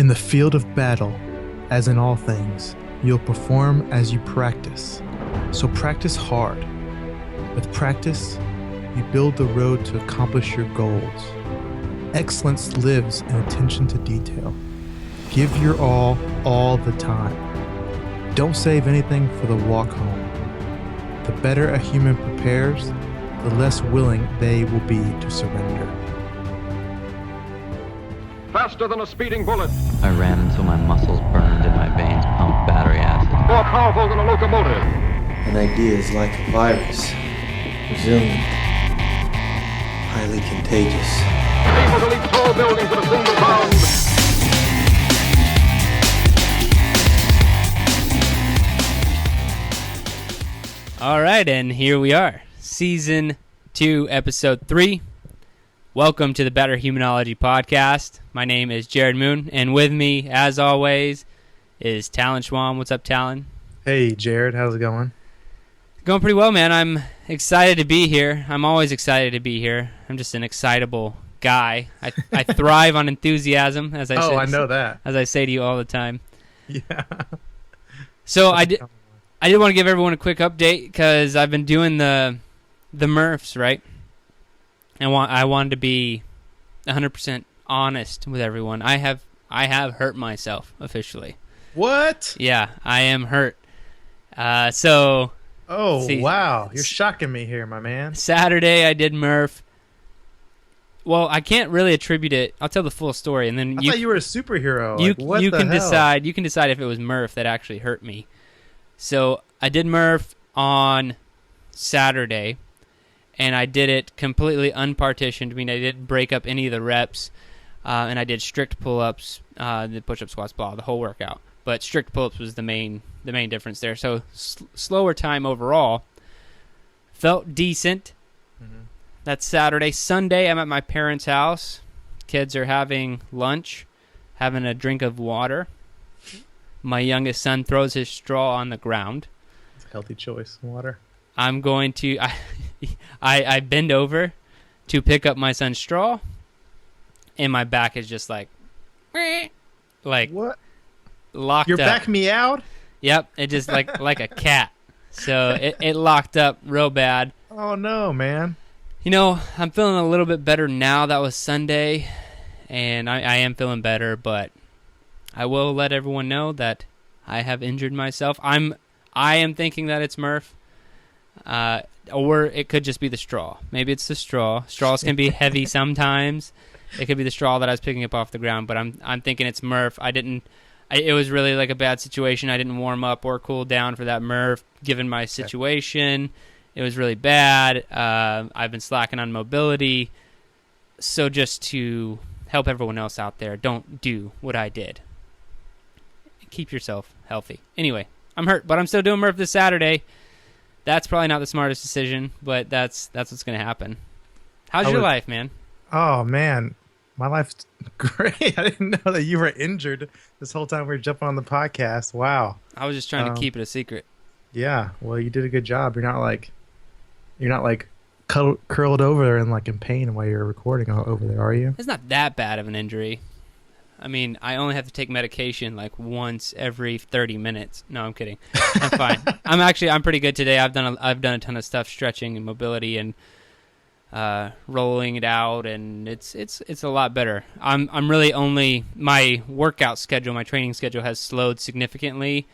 In the field of battle, as in all things, you'll perform as you practice. So practice hard. With practice, you build the road to accomplish your goals. Excellence lives in attention to detail. Give your all the time. Don't save anything for the walk home. The better a human prepares, the less willing they will be to surrender. Faster than a speeding bullet. I ran until my muscles burned and my veins pumped battery acid. More powerful than a locomotive. An idea is like a virus. Resilient. Highly contagious. Able to leap tall buildings in a single bound. All right, and here we are. Season 2, Episode 3. Welcome to the Betterhumanology podcast. My name is Jared Moon, and with me, as always, is Talon Schwam. What's up, Talon? Hey, Jared. How's it going? Going pretty well, man. I'm excited to be here. I'm always excited to be here. I'm just an excitable guy. I thrive on enthusiasm, as I say. Oh, I know that. As I say to you all the time. Yeah. So I did want to give everyone a quick update because I've been doing the MRFs, right? And I wanted to be 100% honest with everyone. I have hurt myself officially. What? Yeah, I am hurt. Oh, wow. You're shocking me here, my man. Saturday I did MRF. Well, I can't really attribute it. I'll tell the full story, and then I thought you were a superhero. You can decide. You can decide if it was MRF that actually hurt me. So I did MRF on Saturday, and I did it completely unpartitioned. I mean, I didn't break up any of the reps, and I did strict pull-ups, the push-up, squats, blah, the whole workout. But strict pull-ups was the main difference there. So slower time overall. Felt decent. Mm-hmm. That's Saturday. Sunday, I'm at my parents' house. Kids are having lunch, having a drink of water. My youngest son throws his straw on the ground. It's a healthy choice, water. I'm going to... I bend over to pick up my son's straw, and my back is just like what? Locked Your up. back meowed? Yep, it just like a cat. So it locked up real bad. Oh no, man. You know, I'm feeling a little bit better now. That was Sunday, and I am feeling better, but I will let everyone know that I have injured myself. I am thinking that it's MRF. Or it could just be the straw. Maybe it's the straw. Straws can be heavy sometimes. It could be the straw that I was picking up off the ground, but I'm thinking it's MRF. It was really like a bad situation. I didn't warm up or cool down for that MRF, given my situation. It was really bad. I've been slacking on mobility. So just to help everyone else out there, don't do what I did. Keep yourself healthy. Anyway, I'm hurt, but I'm still doing MRF this Saturday. That's probably not the smartest decision, but that's what's going to happen. How's your life, man? Oh, man. My life's great. I didn't know that you were injured this whole time we were jumping on the podcast. Wow. I was just trying to keep it a secret. Yeah. Well, you did a good job. You're not curled over there and like in pain while you're recording over there, are you? It's not that bad of an injury. I mean, I only have to take medication like once every 30 minutes. No, I'm kidding. I'm fine. I'm pretty good today. I've done a ton of stuff, stretching and mobility and rolling it out, and it's a lot better. I'm really only my workout schedule, my training schedule has slowed significantly,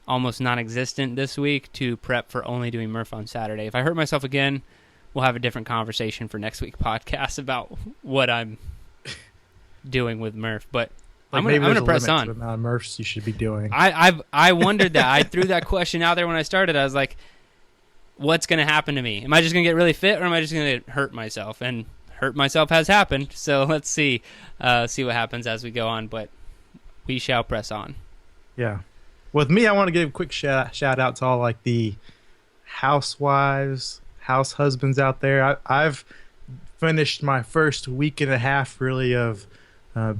almost non-existent this week to prep for only doing MRF on Saturday. If I hurt myself again, we'll have a different conversation for next week's podcast about what I'm doing with MRF, but I'm gonna press on. To the amount of MRFs you should be doing. I wondered that. I threw that question out there when I started. I was like, what's gonna happen to me? Am I just gonna get really fit, or am I just gonna hurt myself? And hurt myself has happened. So let's see what happens as we go on. But we shall press on. Yeah. With me, I want to give a quick shout out to all like the housewives, house husbands out there. I've finished my first week and a half really of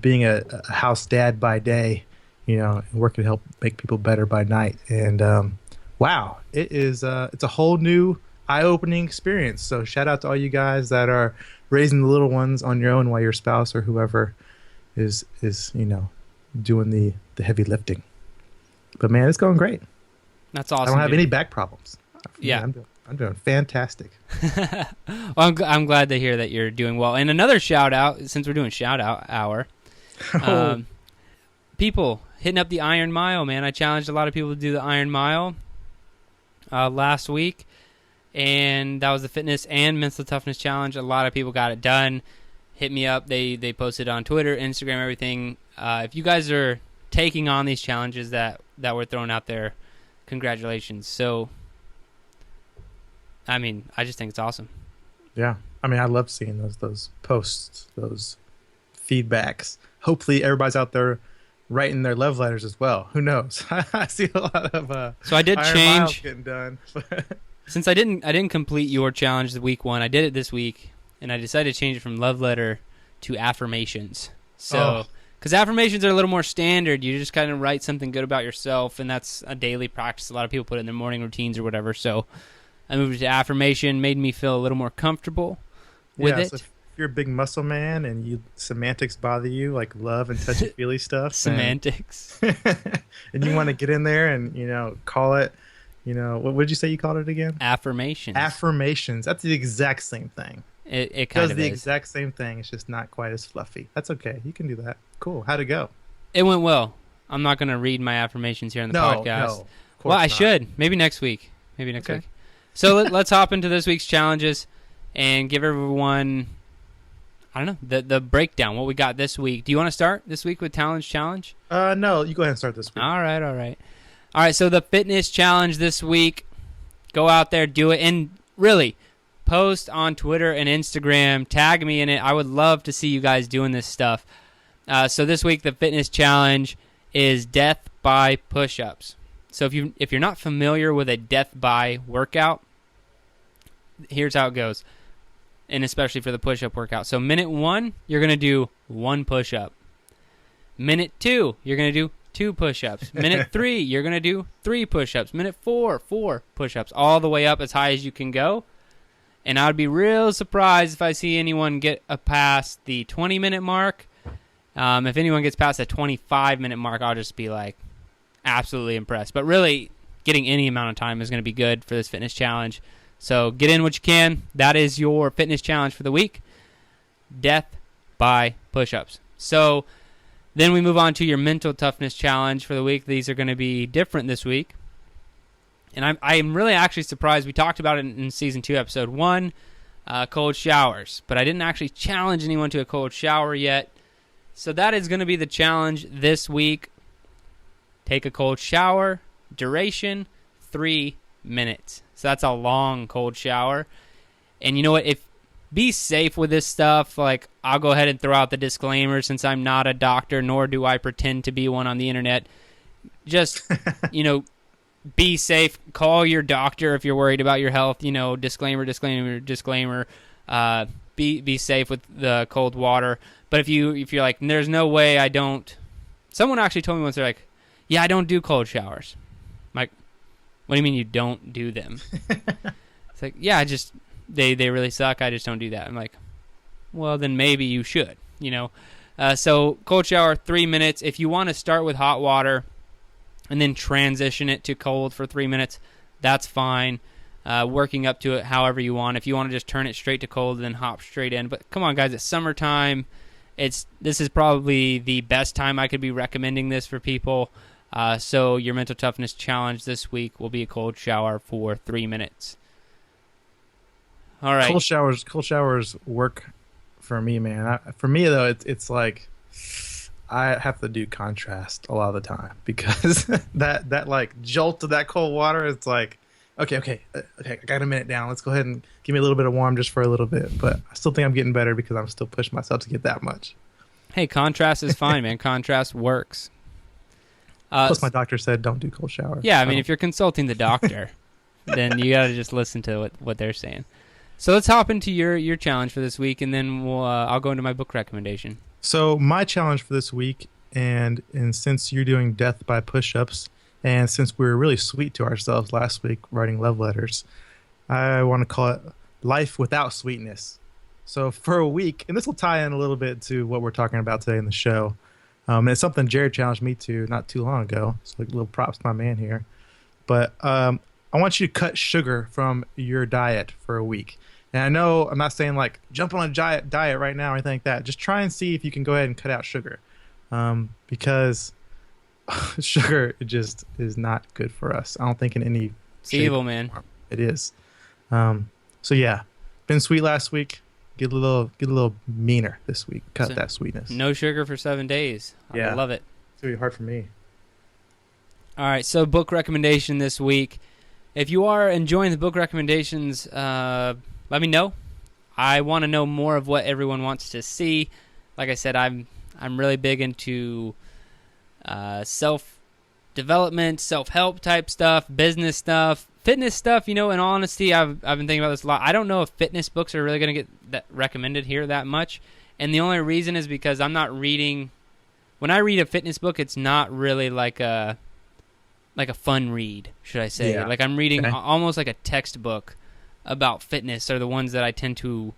being a house dad by day, and working to help make people better by night. And wow, it's a whole new eye-opening experience. So shout out to all you guys that are raising the little ones on your own while your spouse or whoever is doing the heavy lifting. But man, it's going great. That's awesome. I don't have dude. any back problems. Yeah. I'm doing fantastic. Well, I'm glad to hear that you're doing well. And another shout out, since we're doing shout out hour, people hitting up the Iron Mile, man. I challenged a lot of people to do the Iron Mile last week, and that was the fitness and mental toughness challenge. A lot of people got it done. Hit me up. They posted on Twitter, Instagram, everything. If you guys are taking on these challenges that were thrown out there, congratulations. So, I mean, I just think it's awesome. Yeah. I mean, I love seeing those posts, those feedbacks. Hopefully everybody's out there writing their love letters as well. Who knows? I see a lot of so I did Iron Miles change getting done. since I didn't complete your challenge the week one. I did it this week, and I decided to change it from love letter to affirmations. So, because affirmations are a little more standard, you just kind of write something good about yourself, and that's a daily practice. A lot of people put it in their morning routines or whatever. So, I moved it to affirmation, made me feel a little more comfortable with it. So if you're a big muscle man and semantics bother you, like love and touchy-feely stuff. Semantics. And you want to get in there and, call it, what did you say you called it again? Affirmations. Affirmations. That's the exact same thing. It kind does of the is. exact same thing. It's just not quite as fluffy. That's okay. You can do that. Cool. How'd it go? It went well. I'm not going to read my affirmations here on the podcast. No, of course Well, I not. should. Maybe next week. Okay. Week. So let's hop into this week's challenges and give everyone, I don't know, the breakdown, what we got this week. Do you want to start this week with Talent's Challenge? No, you go ahead and start this week. All right, so the fitness challenge this week, go out there, do it, and really, post on Twitter and Instagram, tag me in it. I would love to see you guys doing this stuff. So this week, the fitness challenge is death by push-ups. So if you're not familiar with a death by workout, here's how it goes, and especially for the push-up workout. So minute 1, you're going to do 1 push-up. Minute 2, you're going to do 2 push-ups. Minute 3, you're going to do 3 push-ups. Minute 4, 4 push-ups, all the way up as high as you can go. And I would be real surprised if I see anyone get past the 20-minute mark. If anyone gets past the 25-minute mark, I'll just be like absolutely impressed. But really, getting any amount of time is going to be good for this fitness challenge. So get in what you can. That is your fitness challenge for the week. Death by push-ups. So then we move on to your mental toughness challenge for the week. These are going to be different this week. And I'm really actually surprised. We talked about it in Season 2, Episode 1, cold showers. But I didn't actually challenge anyone to a cold shower yet. So that is going to be the challenge this week. Take a cold shower. Duration, 3 minutes. So that's a long cold shower. And you know what? Be safe with this stuff. Like, I'll go ahead and throw out the disclaimer since I'm not a doctor, nor do I pretend to be one on the internet. Just, be safe. Call your doctor if you're worried about your health. Disclaimer. Be safe with the cold water. But if you're like, there's no way I don't. Someone actually told me once, they're like, yeah, I don't do cold showers. I'm like, what do you mean you don't do them? It's like, yeah, they really suck. I just don't do that. I'm like, well, then maybe you should. So cold shower, 3 minutes. If you want to start with hot water and then transition it to cold for 3 minutes, that's fine. Working up to it however you want. If you want to just turn it straight to cold and then hop straight in. But come on, guys, it's summertime. This is probably the best time I could be recommending this for people. So your mental toughness challenge this week will be a cold shower for 3 minutes. All right. Cold showers work for me, man. For me though, it's like I have to do contrast a lot of the time because that like jolt of that cold water. It's like, okay, I got a minute down. Let's go ahead and give me a little bit of warm just for a little bit. But I still think I'm getting better because I'm still pushing myself to get that much. Hey, contrast is fine, man. Contrast works. Plus, my doctor said don't do cold showers. Yeah, I mean, if you're consulting the doctor, then you got to just listen to what they're saying. So let's hop into your challenge for this week, and then I'll go into my book recommendation. So my challenge for this week, and since you're doing death by push-ups, and since we were really sweet to ourselves last week writing love letters, I want to call it life without sweetness. So for a week, and this will tie in a little bit to what we're talking about today in the show, And it's something Jared challenged me to not too long ago. So like little props to my man here. But I want you to cut sugar from your diet for a week. And I know I'm not saying like jump on a diet right now or anything like that. Just try and see if you can go ahead and cut out sugar, because sugar just is not good for us. I don't think in any It's evil, man. it is. So yeah, been sweet last week. Get a little meaner this week. Cut that sweetness. No sugar for 7 days. Yeah. I love it. It's gonna be hard for me. All right, so book recommendation this week. If you are enjoying the book recommendations, let me know. I want to know more of what everyone wants to see. Like I said, I'm really big into self-development, self-help type stuff, business stuff, fitness stuff. In all honesty, I've been thinking about this a lot. I don't know if fitness books are really going to get recommended here that much, and the only reason is because I'm not reading. When I read a fitness book, it's not really like a fun read, should I say? Yeah. Like I'm reading Okay. almost like a textbook about fitness are the ones that I tend to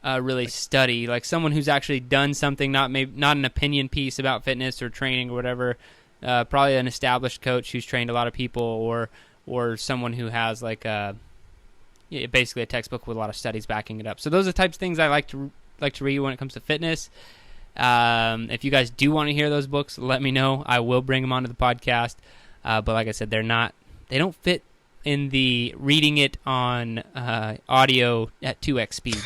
really study. Like someone who's actually done something, not an opinion piece about fitness or training or whatever. Probably an established coach who's trained a lot of people, or someone who has like basically a textbook with a lot of studies backing it up. So those are the types of things I like to read when it comes to fitness. If you guys do want to hear those books, let me know. I will bring them onto the podcast. But like I said, they don't fit in the reading it on audio at 2x speed.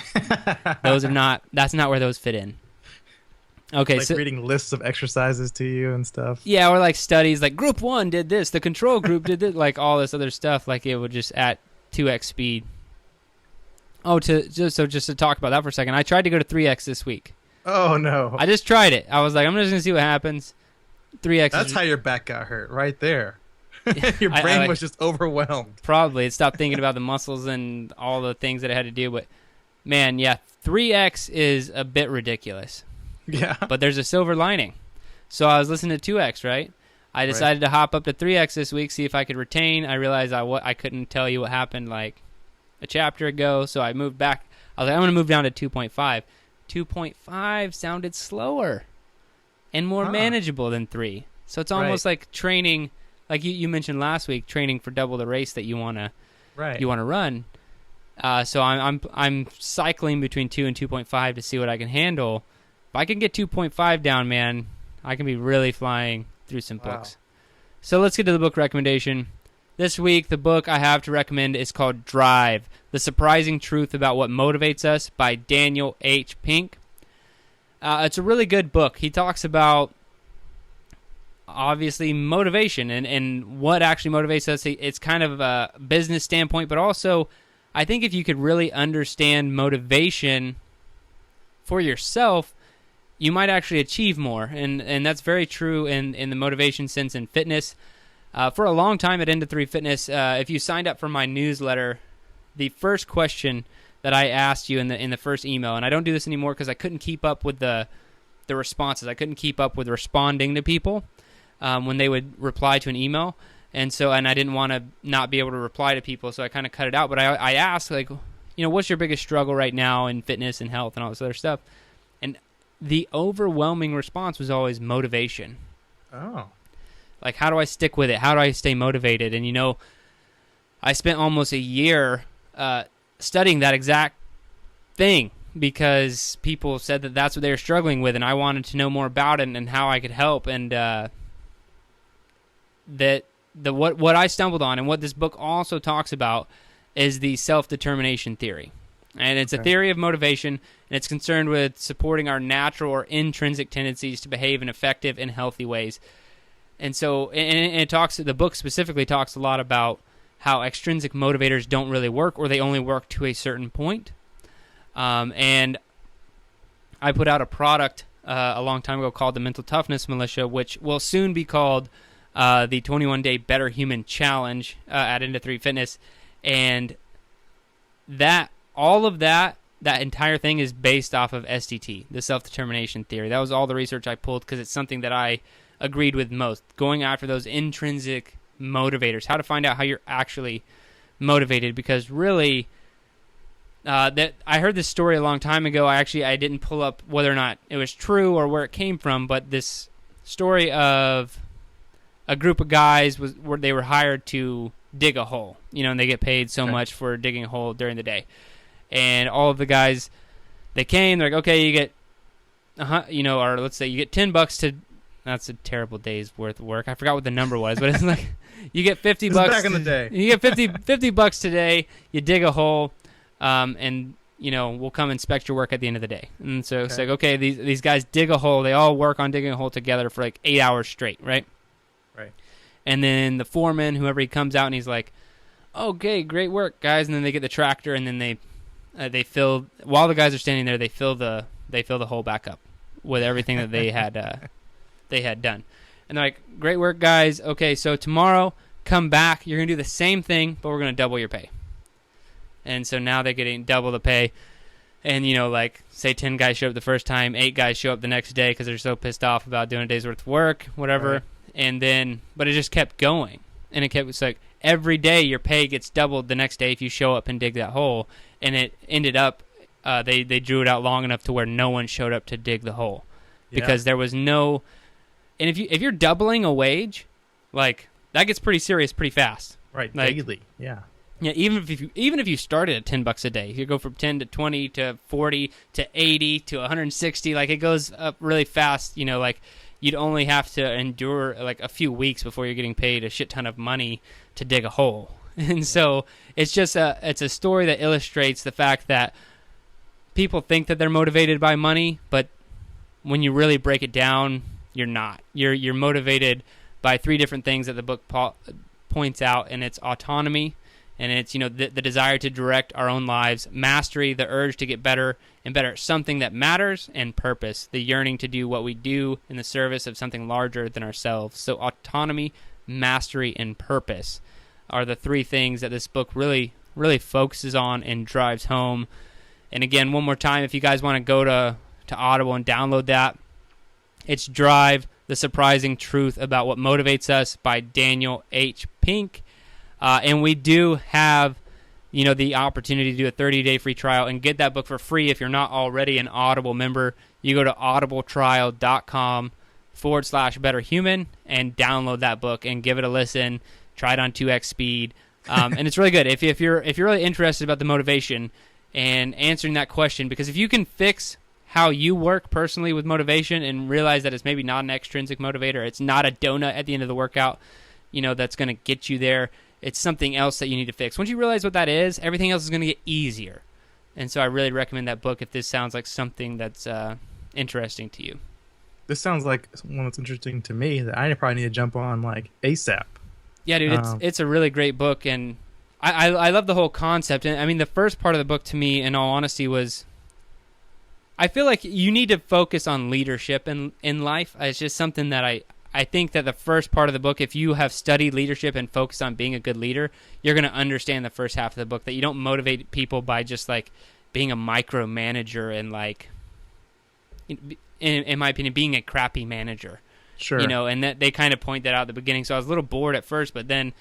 That's not where those fit in. Okay, Like reading lists of exercises to you and stuff. Yeah, or like studies, like group 1 did this, the control group did this, like all this other stuff, like it would just at 2x speed. Oh, just to talk about that for a second, I tried to go to 3x this week. Oh no! I just tried it. I was like, I'm just gonna see what happens. 3x. That's how your back got hurt, right there. Your brain was just overwhelmed. Probably. It stopped thinking about the muscles and all the things that I had to do. But, man, yeah, 3X is a bit ridiculous. Yeah. But there's a silver lining. So I was listening to 2X, right? I decided to hop up to 3X this week, see if I could retain. I realized I couldn't tell you what happened like a chapter ago, so I moved back. I was like, I'm going to move down to 2.5. 2.5 sounded slower and more manageable than 3. So it's almost like training, like you mentioned last week, training for double the race that you want to run. So I'm cycling between 2 and 2.5 to see what I can handle. If I can get 2.5 down, man, I can be really flying through some books. So let's get to the book recommendation. This week, the book I have to recommend is called Drive, The Surprising Truth About What Motivates Us by Daniel H. Pink. It's a really good book. He talks about, obviously, motivation and what actually motivates us. It's kind of a business standpoint, but also I think if you could really understand motivation for yourself, you might actually achieve more. And that's very true in the motivation sense in fitness. For a long time at End of 3 Fitness, if you signed up for my newsletter, the first question that I asked you in the first email, and I don't do this anymore because I couldn't keep up with the responses. I couldn't keep up with responding to people when they would reply to an email. And I didn't want to not be able to reply to people, so I kind of cut it out. But I asked, like, what's your biggest struggle right now in fitness and health and all this other stuff? And the overwhelming response was always motivation. Oh. Like, how do I stick with it? How do I stay motivated? And, I spent almost a year studying that exact thing because people said that that's what they were struggling with, and I wanted to know more about it and how I could help. And what I stumbled on and what this book also talks about is the self-determination theory. And it's a theory of motivation, and it's concerned with supporting our natural or intrinsic tendencies to behave in effective and healthy ways. And so, the book specifically talks a lot about how extrinsic motivators don't really work, or they only work to a certain point. And I put out a product a long time ago called the Mental Toughness Militia, which will soon be called the 21-Day Better Human Challenge at End of 3 Fitness. And all of that entire thing is based off of SDT, the self-determination theory. That was all the research I pulled because it's something that I agreed with most, going after those intrinsic motivators, how to find out how you're actually motivated. Because really, that I heard this story a long time ago. I didn't pull up whether or not it was true or where it came from, but this story of a group of guys where they were hired to dig a hole, and they get paid so much for digging a hole during the day. And all of the guys, they came, they're like, okay, you get, or let's say you get $10 to, that's a terrible day's worth of work. I forgot what the number was, but it's like, you get $50 back in the day. You get $50 today, you dig a hole, and we'll come inspect your work at the end of the day. And so it's like, okay, these guys dig a hole, they all work on digging a hole together for like 8 hours straight, right? Right. And then the foreman, whoever, he comes out and he's like, okay, great work, guys. And then they get the tractor, and then they fill, while the guys are standing there, they fill the hole back up with everything that they had done. And they're like, great work, guys. Okay, so tomorrow, come back. You're going to do the same thing, but we're going to double your pay. And so now they're getting double the pay. And, like, say 10 guys show up the first time, 8 guys show up the next day because they're so pissed off about doing a day's worth of work, whatever. Right. And then, but it just kept going. And it's like, every day your pay gets doubled the next day if you show up and dig that hole. And it ended up, they drew it out long enough to where no one showed up to dig the hole. Because there was no, and if you're doubling a wage, like, that gets pretty serious pretty fast. Right, like, daily, yeah. Yeah, even if you started at $10 a day, you go from 10 to 20 to 40 to 80 to 160. Like, it goes up really fast. Like, you'd only have to endure like a few weeks before you're getting paid a shit ton of money to dig a hole. And so it's just it's a story that illustrates the fact that people think that they're motivated by money, but when you really break it down, you're not. You're motivated by 3 different things that the book points out, and it's autonomy, and it's the desire to direct our own lives, mastery, the urge to get better and better at something that matters, and purpose, the yearning to do what we do in the service of something larger than ourselves. So autonomy, mastery, and purpose are the 3 things that this book really, really focuses on and drives home. And again, one more time, if you guys want to go to Audible and download that, it's Drive, The Surprising Truth About What Motivates Us by Daniel H. Pink. And we do have, the opportunity to do a 30-day free trial and get that book for free if you're not already an Audible member. You go to audibletrial.com/betterhuman and download that book and give it a listen. Try it on 2x speed. And it's really good. If you're really interested about the motivation and answering that question, because if you can fix how you work personally with motivation and realize that it's maybe not an extrinsic motivator, it's not a donut at the end of the workout, that's going to get you there. It's something else that you need to fix. Once you realize what that is, everything else is going to get easier. And so I really recommend that book if this sounds like something that's interesting to you. This sounds like one that's interesting to me that I probably need to jump on like ASAP. Yeah, dude, it's a really great book, and I love the whole concept. And I mean, the first part of the book to me, in all honesty, was I feel like you need to focus on leadership in life. It's just something that I think that the first part of the book, if you have studied leadership and focused on being a good leader, you're going to understand the first half of the book, that you don't motivate people by just like being a micromanager and like, in my opinion, being a crappy manager. Sure. And that they kind of point that out at the beginning. So I was a little bored at first, but then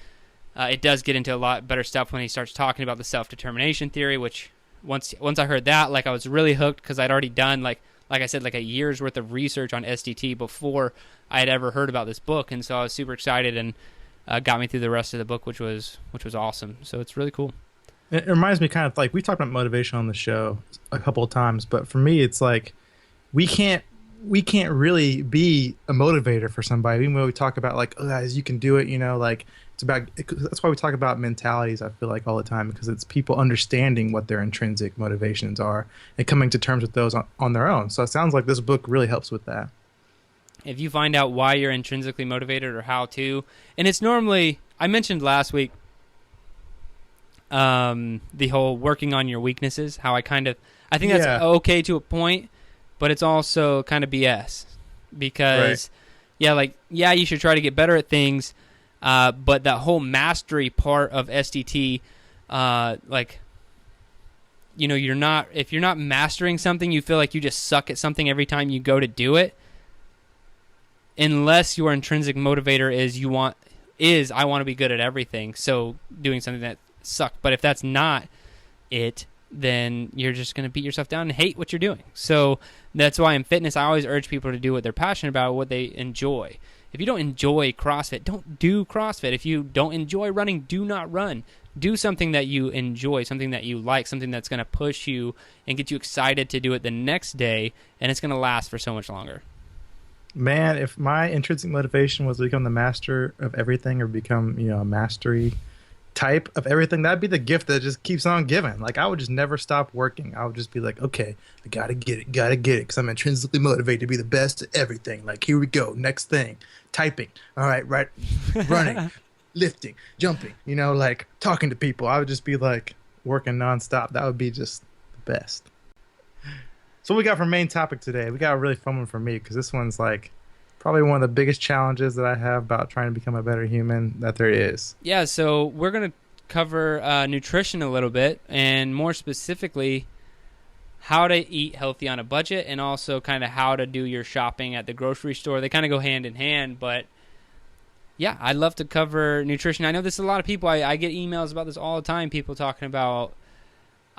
it does get into a lot better stuff when he starts talking about the self-determination theory, which once I heard that, like, I was really hooked because I'd already done, like I said, like a year's worth of research on SDT before I had ever heard about this book. And so I was super excited, and got me through the rest of the book, which was awesome. So it's really cool. It reminds me kind of like, we talked about motivation on the show a couple of times, but for me, it's like we can't really be a motivator for somebody. Even when we talk about like, oh, guys, you can do it, like it's about, that's why we talk about mentalities, I feel like, all the time, because it's people understanding what their intrinsic motivations are and coming to terms with those on their own. So it sounds like this book really helps with that. If you find out why you're intrinsically motivated or how to, and it's normally, I mentioned last week, the whole working on your weaknesses, how I think that's okay to a point, but it's also kind of BS because, right. You should try to get better at things, but that whole mastery part of SDT, if you're not mastering something, you feel like you just suck at something every time you go to do it, unless your intrinsic motivator I want to be good at everything, so doing something that sucked. But if that's not it, then you're just going to beat yourself down and hate what you're doing. So that's why in fitness, I always urge people to do what they're passionate about, what they enjoy. If you don't enjoy CrossFit, don't do CrossFit. If you don't enjoy running, do not run. Do something that you enjoy, something that you like, something that's going to push you and get you excited to do it the next day, and it's going to last for so much longer. Man, if my intrinsic motivation was to become the master of everything or become, a mastery type of everything, that'd be the gift that just keeps on giving. Like, I would just never stop working. I would just be like, okay, I gotta get it, because I'm intrinsically motivated to be the best at everything. Like, here we go, next thing, typing. All right, running, lifting, jumping, like talking to people. I would just be like working nonstop. That would be just the best. So what we got for main topic today? We got a really fun one for me, because this one's like probably one of the biggest challenges that I have about trying to become a better human that there is. Yeah, so we're going to cover nutrition a little bit, and more specifically, how to eat healthy on a budget, and also kind of how to do your shopping at the grocery store. They kind of go hand in hand, but yeah, I'd love to cover nutrition. I know there's a lot of people, I get emails about this all the time, people talking about,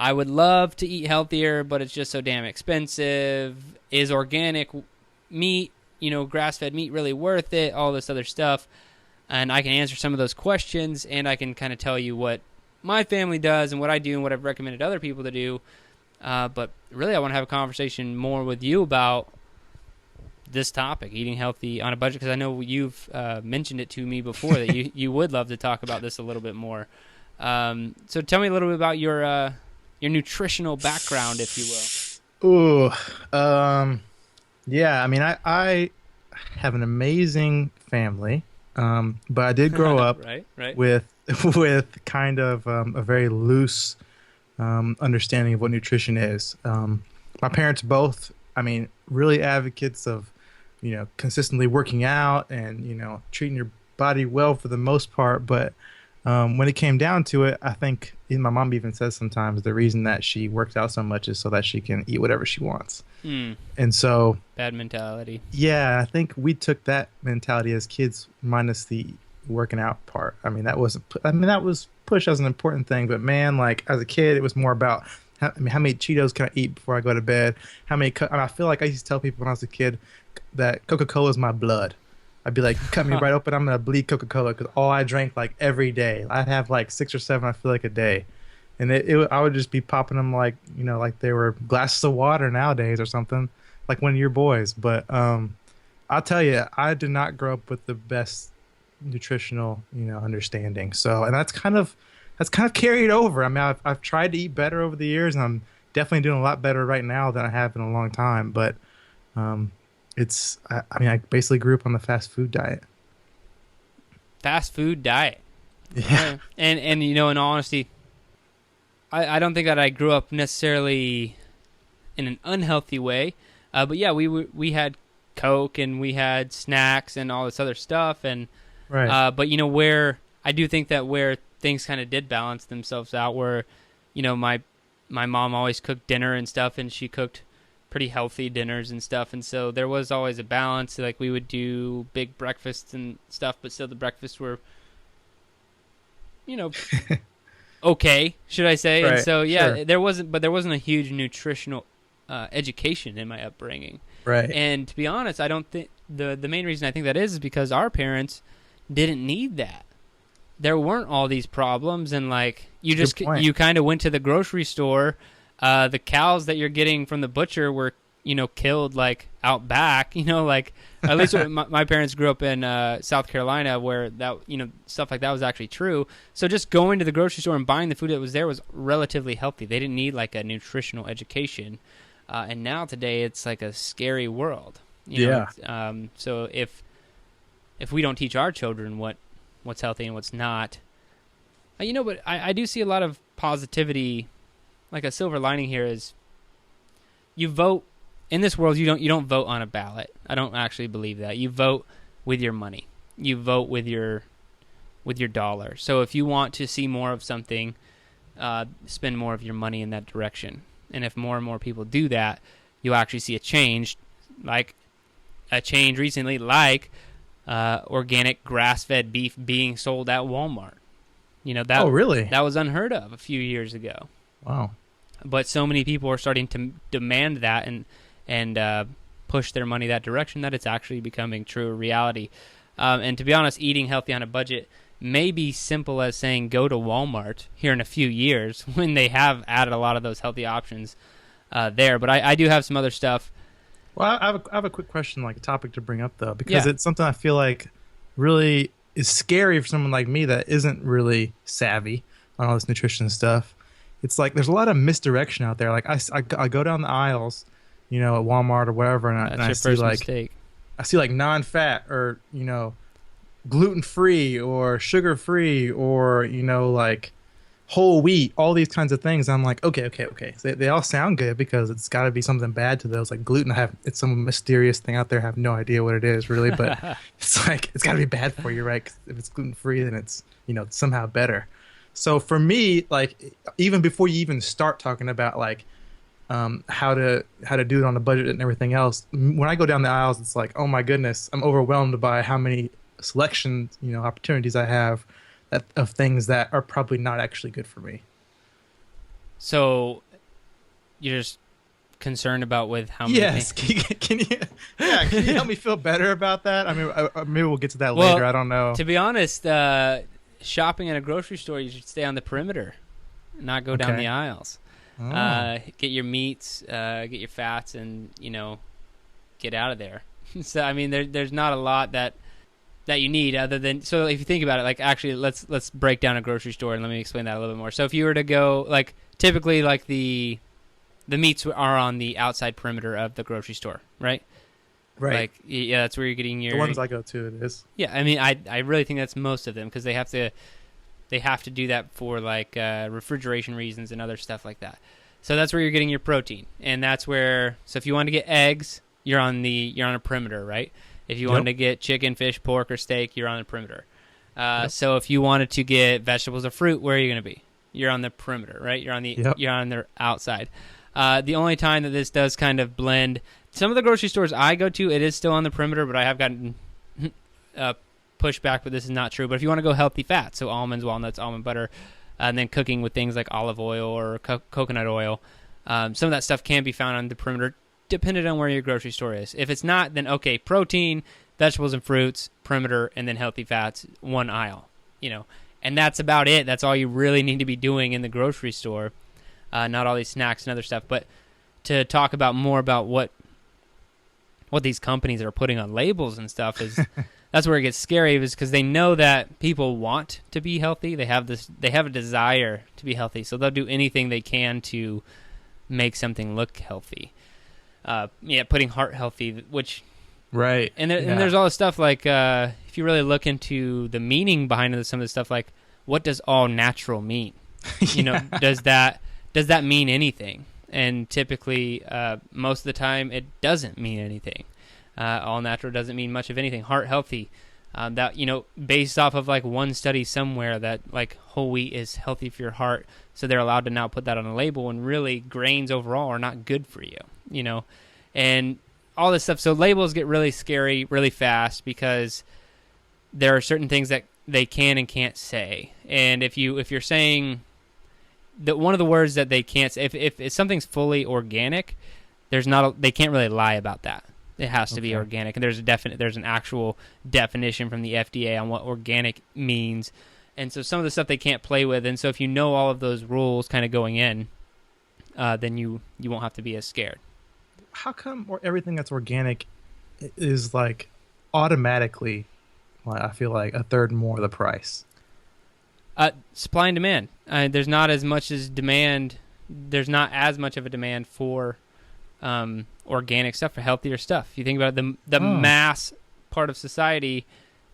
I would love to eat healthier, but it's just so damn expensive. Is organic meat, grass-fed meat really worth it? All this other stuff. And I can answer some of those questions, and I can kind of tell you what my family does and what I do and what I've recommended other people to do. But really, I want to have a conversation more with you about this topic, eating healthy on a budget, because I know you've mentioned it to me before that you would love to talk about this a little bit more. So tell me a little bit about your nutritional background, if you will. Yeah, I mean, I have an amazing family, but I did grow up right. with kind of a very loose understanding of what nutrition is. My parents both, really advocates of, consistently working out and, treating your body well for the most part, but when it came down to it, I think my mom even says sometimes the reason that she works out so much is so that she can eat whatever she wants. And so bad mentality. Yeah, I think we took that mentality as kids, minus the working out part. That was pushed as an important thing, but man, like as a kid, it was more about how many Cheetos can I eat before I go to bed? I feel like I used to tell people when I was a kid that Coca-Cola is my blood. I'd be like, cut me right open, I'm going to bleed Coca-Cola, because all I drank like every day. I'd have like 6 or 7, I feel like, a day. And I would just be popping them like, like they were glasses of water nowadays or something, like one of your boys. But I'll tell you, I did not grow up with the best nutritional, understanding. So, and that's kind of carried over. I've tried to eat better over the years, and I'm definitely doing a lot better right now than I have in a long time. But I basically grew up on the fast food diet. Fast food diet. Yeah. And in all honesty, I don't think that I grew up necessarily in an unhealthy way. But yeah, we had Coke and we had snacks and all this other stuff. And right. But where I do think that where things kind of did balance themselves out, where my mom always cooked dinner and stuff, and she cooked pretty healthy dinners and stuff, and so there was always a balance. Like, we would do big breakfasts and stuff, but still the breakfasts were okay, should I say. Right, and so yeah, sure. there wasn't a huge nutritional education in my upbringing. Right. And to be honest, I don't think the main reason I think that is because our parents didn't need that. There weren't all these problems, and like you kind of went to the grocery store. The cows that you're getting from the butcher were, killed like out back, like at least my parents grew up in South Carolina, where that, stuff like that was actually true. So just going to the grocery store and buying the food that was there was relatively healthy. They didn't need like a nutritional education. And now today it's like a scary world. So if we don't teach our children what's healthy and what's not, but I do see a lot of positivity. Like, a silver lining here is you vote in this world. You don't vote on a ballot. I don't actually believe that. You vote with your money. You vote with your dollar. So if you want to see more of something, spend more of your money in that direction. And if more and more people do that, you'll actually see a change, like a change recently, like organic grass-fed beef being sold at Walmart. Oh, really? That was unheard of a few years ago. Wow. but so many people are starting to demand that and push their money that direction that it's actually becoming true reality. And to be honest, eating healthy on a budget may be simple as saying go to Walmart here in a few years when they have added a lot of those healthy options there. But I do have some other stuff. Well, I have a quick question, like a topic to bring up though, because it's something I feel like really is scary for someone like me that isn't really savvy on all this nutrition stuff. It's like there's a lot of misdirection out there. Like I go down the aisles, you know, at Walmart or wherever, and I see like mistake. I see like non-fat or, you know, gluten-free or sugar-free or, you know, like whole wheat, all these kinds of things. I'm like, okay. So they all sound good because it's got to be something bad to those. Like gluten, it's some mysterious thing out there. I have no idea what it is really, but it's like, it's got to be bad for you, right? 'Cause if it's gluten-free, then it's, you know, somehow better. So for me, like, even before you even start talking about like how to do it on a budget and everything else, when I go down the aisles, it's like, oh my goodness, I'm overwhelmed by how many selection, you know, opportunities I have of things that are probably not actually good for me. So you're just concerned about with how many Yes. things. Can you help me feel better about that? I mean, maybe we'll get to that later. I don't know. To be honest, shopping at a grocery store, you should stay on the perimeter, not go down the aisles. Get your meats, get your fats, and, you know, get out of there. So I mean, there's not a lot that you need other than, so if you think about it, like, actually let's break down a grocery store and let me explain that a little bit more. So if you were to go, like, typically, like, the meats are on the outside perimeter of the grocery store, right? Like, yeah, that's where you're getting your, the ones I go to, it is. Yeah, I mean, I really think that's most of them, because they have to do that for, like, refrigeration reasons and other stuff like that. So that's where you're getting your protein, and that's where, so if you want to get eggs, you're on a perimeter, right? If you wanted to get chicken, fish, pork, or steak, you're on the perimeter. So if you wanted to get vegetables or fruit, where are you going to be? You're on the perimeter, right? You're on the outside. The only time that this does kind of blend, some of the grocery stores I go to, it is still on the perimeter, but I have gotten pushback, but this is not true. But if you want to go healthy fats, so almonds, walnuts, almond butter, and then cooking with things like olive oil or coconut oil, some of that stuff can be found on the perimeter, depending on where your grocery store is. If it's not, then okay, protein, vegetables and fruits, perimeter, and then healthy fats, one aisle, you know. And that's about it. That's all you really need to be doing in the grocery store, not all these snacks and other stuff. But to talk about more about what these companies are putting on labels and stuff is that's where it gets scary, is because they know that people want to be healthy. They have a desire to be healthy, so they'll do anything they can to make something look healthy. Putting heart healthy, which right, and there's all this stuff like if you really look into the meaning behind some of the stuff, like what does all natural mean? You know, does that mean anything? And typically, most of the time, it doesn't mean anything. All natural doesn't mean much of anything. Heart healthy, that, you know, based off of like one study somewhere that like whole wheat is healthy for your heart, so they're allowed to now put that on a label, and really grains overall are not good for you, you know, and all this stuff. So labels get really scary really fast because there are certain things that they can and can't say. And if you're saying that one of the words that they can't say, if something's fully organic, they can't really lie about that. It has to be organic, and there's an actual definition from the FDA on what organic means. And so some of the stuff they can't play with. And so if you know all of those rules kind of going in, then you won't have to be as scared. How come everything that's organic is like automatically, well, I feel like a third more of the price? Supply and demand. There's not as much as demand. There's not as much of a demand for organic stuff, for healthier stuff. You think about it, the mass part of society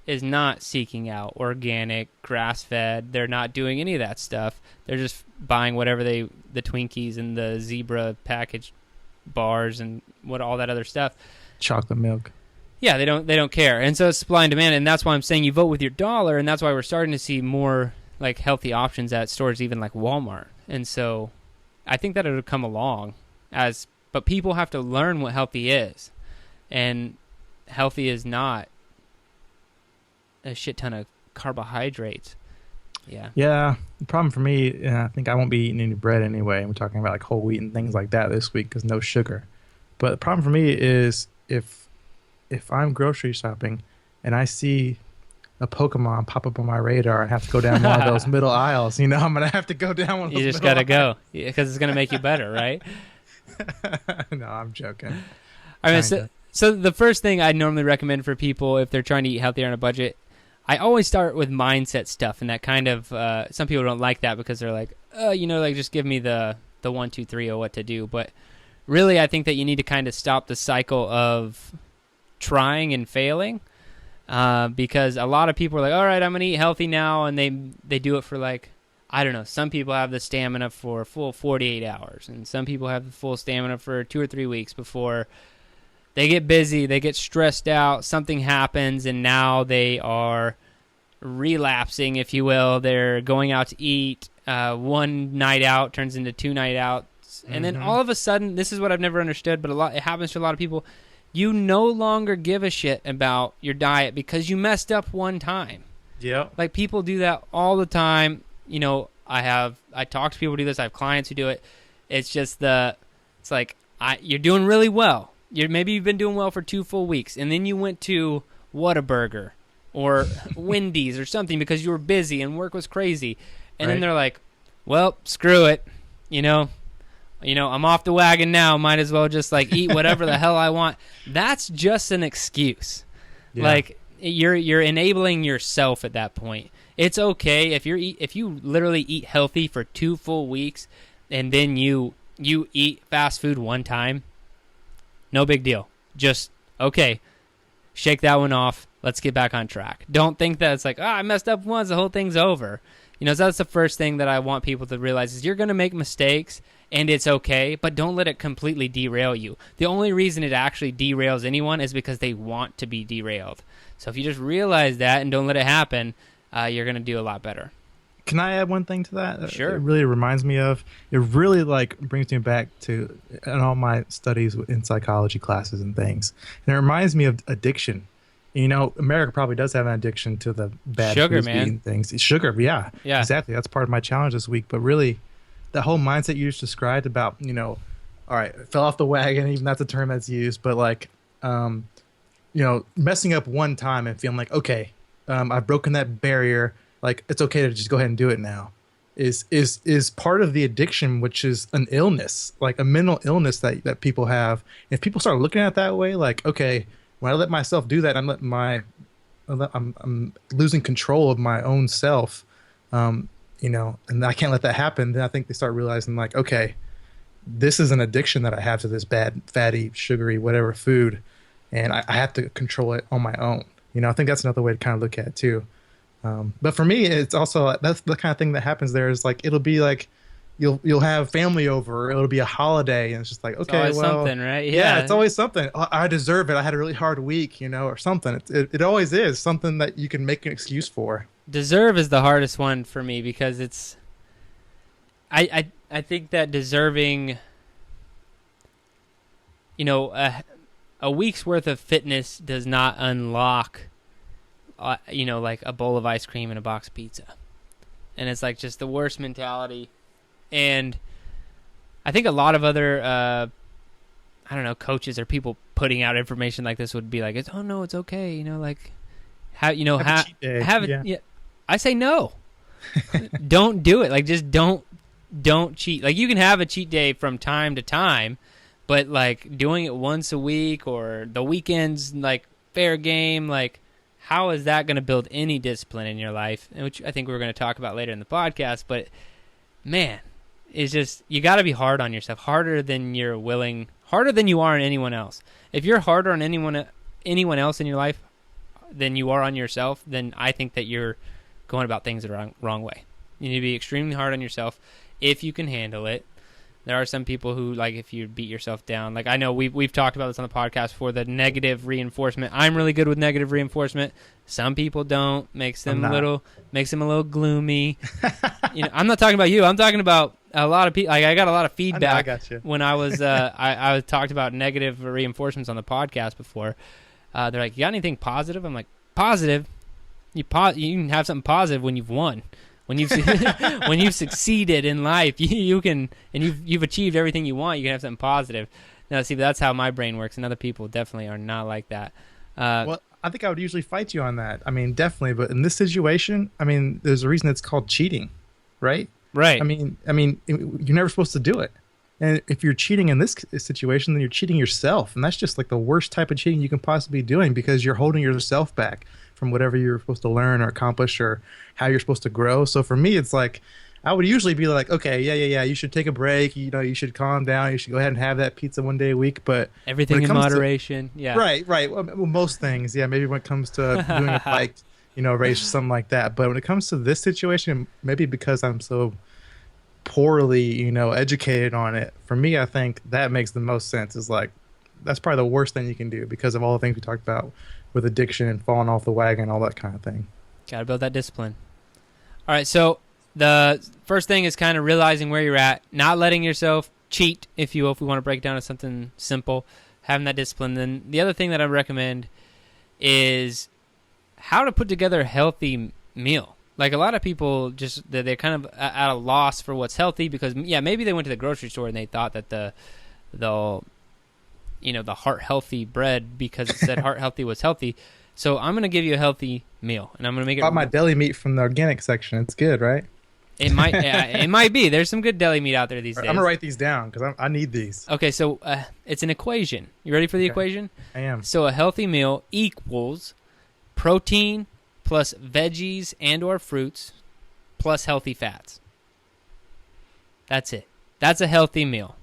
is not seeking out organic, grass-fed. They're not doing any of that stuff. They're just buying whatever the Twinkies and the Zebra packaged bars and all that other stuff. Chocolate milk. Yeah, they don't care. And so it's supply and demand, and that's why I'm saying you vote with your dollar, and that's why we're starting to see more like healthy options at stores, even like Walmart. And so I think that it'll come along but people have to learn what healthy is. And healthy is not a shit ton of carbohydrates. Yeah. Yeah, the problem for me, I think I won't be eating any bread anyway. We're talking about like whole wheat and things like that this week because no sugar. But the problem for me is if I'm grocery shopping and I see a Pokemon pop up on my radar and have to go down one of those middle aisles, I'm gonna have to go down one of You those just middle gotta go because it's gonna make you better, right? aisles. No, I'm joking. I mean, Kinda. so the first thing I normally recommend for people if they're trying to eat healthier on a budget, I always start with mindset stuff, and that kind of some people don't like that because they're like, like just give me the 1, 2, 3 of what to do. But really, I think that you need to kind of stop the cycle of trying and failing, because a lot of people are like, all right, I'm gonna eat healthy now, and they do it for like, I don't know. Some people have the stamina for a full 48 hours, and some people have the full stamina for 2 or 3 weeks before they get busy, they get stressed out, something happens, and now they are relapsing, if you will. They're going out to eat. One night out turns into 2 night outs. And then all of a sudden, this is what I've never understood, but it happens to a lot of people. You no longer give a shit about your diet because you messed up one time. Yeah. Like, people do that all the time. I talk to people who do this. I have clients who do it. It's just you're doing really well. Maybe you've been doing well for 2 full weeks, and then you went to Whataburger or Wendy's or something because you were busy and work was crazy. And then they're like, well, screw it. I'm off the wagon now. Might as well just eat whatever the hell I want. That's just an excuse. Yeah. Like, you're enabling yourself at that point. It's okay if you literally eat healthy for 2 full weeks and then you eat fast food one time. No big deal. Just, okay, shake that one off. Let's get back on track. Don't think that it's like, I messed up once, the whole thing's over. So that's the first thing that I want people to realize is you're going to make mistakes, and it's okay, but don't let it completely derail you. The only reason it actually derails anyone is because they want to be derailed. So if you just realize that and don't let it happen, you're going to do a lot better. Can I add one thing to that? Sure. It really reminds me of, it really brings me back to in all my studies in psychology classes and things. And it reminds me of addiction. America probably does have an addiction to the bad sugar, foods, man. eating things. It's sugar, yeah. Exactly. That's part of my challenge this week. But really, that whole mindset you just described about, all right, fell off the wagon, even that's a term that's used, but messing up one time and feeling like, okay, I've broken that barrier. Like, it's okay to just go ahead and do it now, is part of the addiction, which is an illness, like a mental illness that people have. If people start looking at it that way, like, okay, when I let myself do that, I'm losing control of my own self, and I can't let that happen. Then I think they start realizing, like, okay, this is an addiction that I have to this bad, fatty, sugary, whatever food, and I have to control it on my own. I think that's another way to kind of look at it too. But for me, it's also, that's the kind of thing that happens there is like, it'll be like, you'll have family over, or it'll be a holiday, and it's just like, okay, it's always something, right? Yeah, it's always something. I deserve it. I had a really hard week, or something. It always is something that you can make an excuse for. Deserve is the hardest one for me because it's, I think that deserving, a week's worth of fitness does not unlock like a bowl of ice cream and a box of pizza. And it's like just the worst mentality. And I think a lot of other, coaches or people putting out information like this would be like, oh no, it's okay. Have a cheat day. Yeah. I say no. Don't do it. Like, just don't cheat. Like, you can have a cheat day from time to time, but like doing it once a week or the weekends, like fair game, like, how is that going to build any discipline in your life? Which I think we're going to talk about later in the podcast. But, man, it's just, you got to be hard on yourself, harder than you are on anyone else. If you're harder on anyone else in your life than you are on yourself, then I think that you're going about things the wrong way. You need to be extremely hard on yourself if you can handle it. There are some people who, like, if you beat yourself down, like, I know we've talked about this on the podcast before, the negative reinforcement. I'm really good with negative reinforcement. Some people don't. Makes them a little gloomy. I'm not talking about you. I'm talking about a lot of people. Like, I got a lot of feedback. I got you. When I was I talked about negative reinforcements on the podcast before. They're like, you got anything positive? I'm like, positive? You can have something positive when you've won. When you've when you've succeeded in life, you can, and you've achieved everything you want. You can have something positive. Now, see, that's how my brain works, and other people definitely are not like that. Well, I think I would usually fight you on that. I mean, definitely, but in this situation, I mean, there's a reason it's called cheating, right? Right. I mean, you're never supposed to do it. And if you're cheating in this situation, then you're cheating yourself, and that's just like the worst type of cheating you can possibly be doing, because you're holding yourself back from whatever you're supposed to learn or accomplish or how you're supposed to grow. So for me, it's like, I would usually be like, okay, yeah, you should take a break. You know, you should calm down. You should go ahead and have that pizza one day a week. But everything in moderation. Yeah. Right. Well, most things. Yeah. Maybe when it comes to doing a bike, race or something like that. But when it comes to this situation, maybe because I'm so poorly, educated on it, for me, I think that makes the most sense. Is like, that's probably the worst thing you can do because of all the things we talked about with addiction and falling off the wagon, all that kind of thing. Got to build that discipline. All right. So the first thing is kind of realizing where you're at, not letting yourself cheat, if you will, if we want to break it down to something simple, having that discipline. Then the other thing that I recommend is how to put together a healthy meal. Like a lot of people they're kind of at a loss for what's healthy because, maybe they went to the grocery store and they thought that the heart healthy bread, because it said heart healthy, was healthy. So I'm going to give you a healthy meal, and I'm going to make it. Bought my deli meat from the organic section. It's good, right? It might be. There's some good deli meat out there these days. I'm going to write these down because I need these. Okay, so it's an equation. You ready for the equation? I am. So a healthy meal equals protein plus veggies and or fruits plus healthy fats. That's it. That's a healthy meal.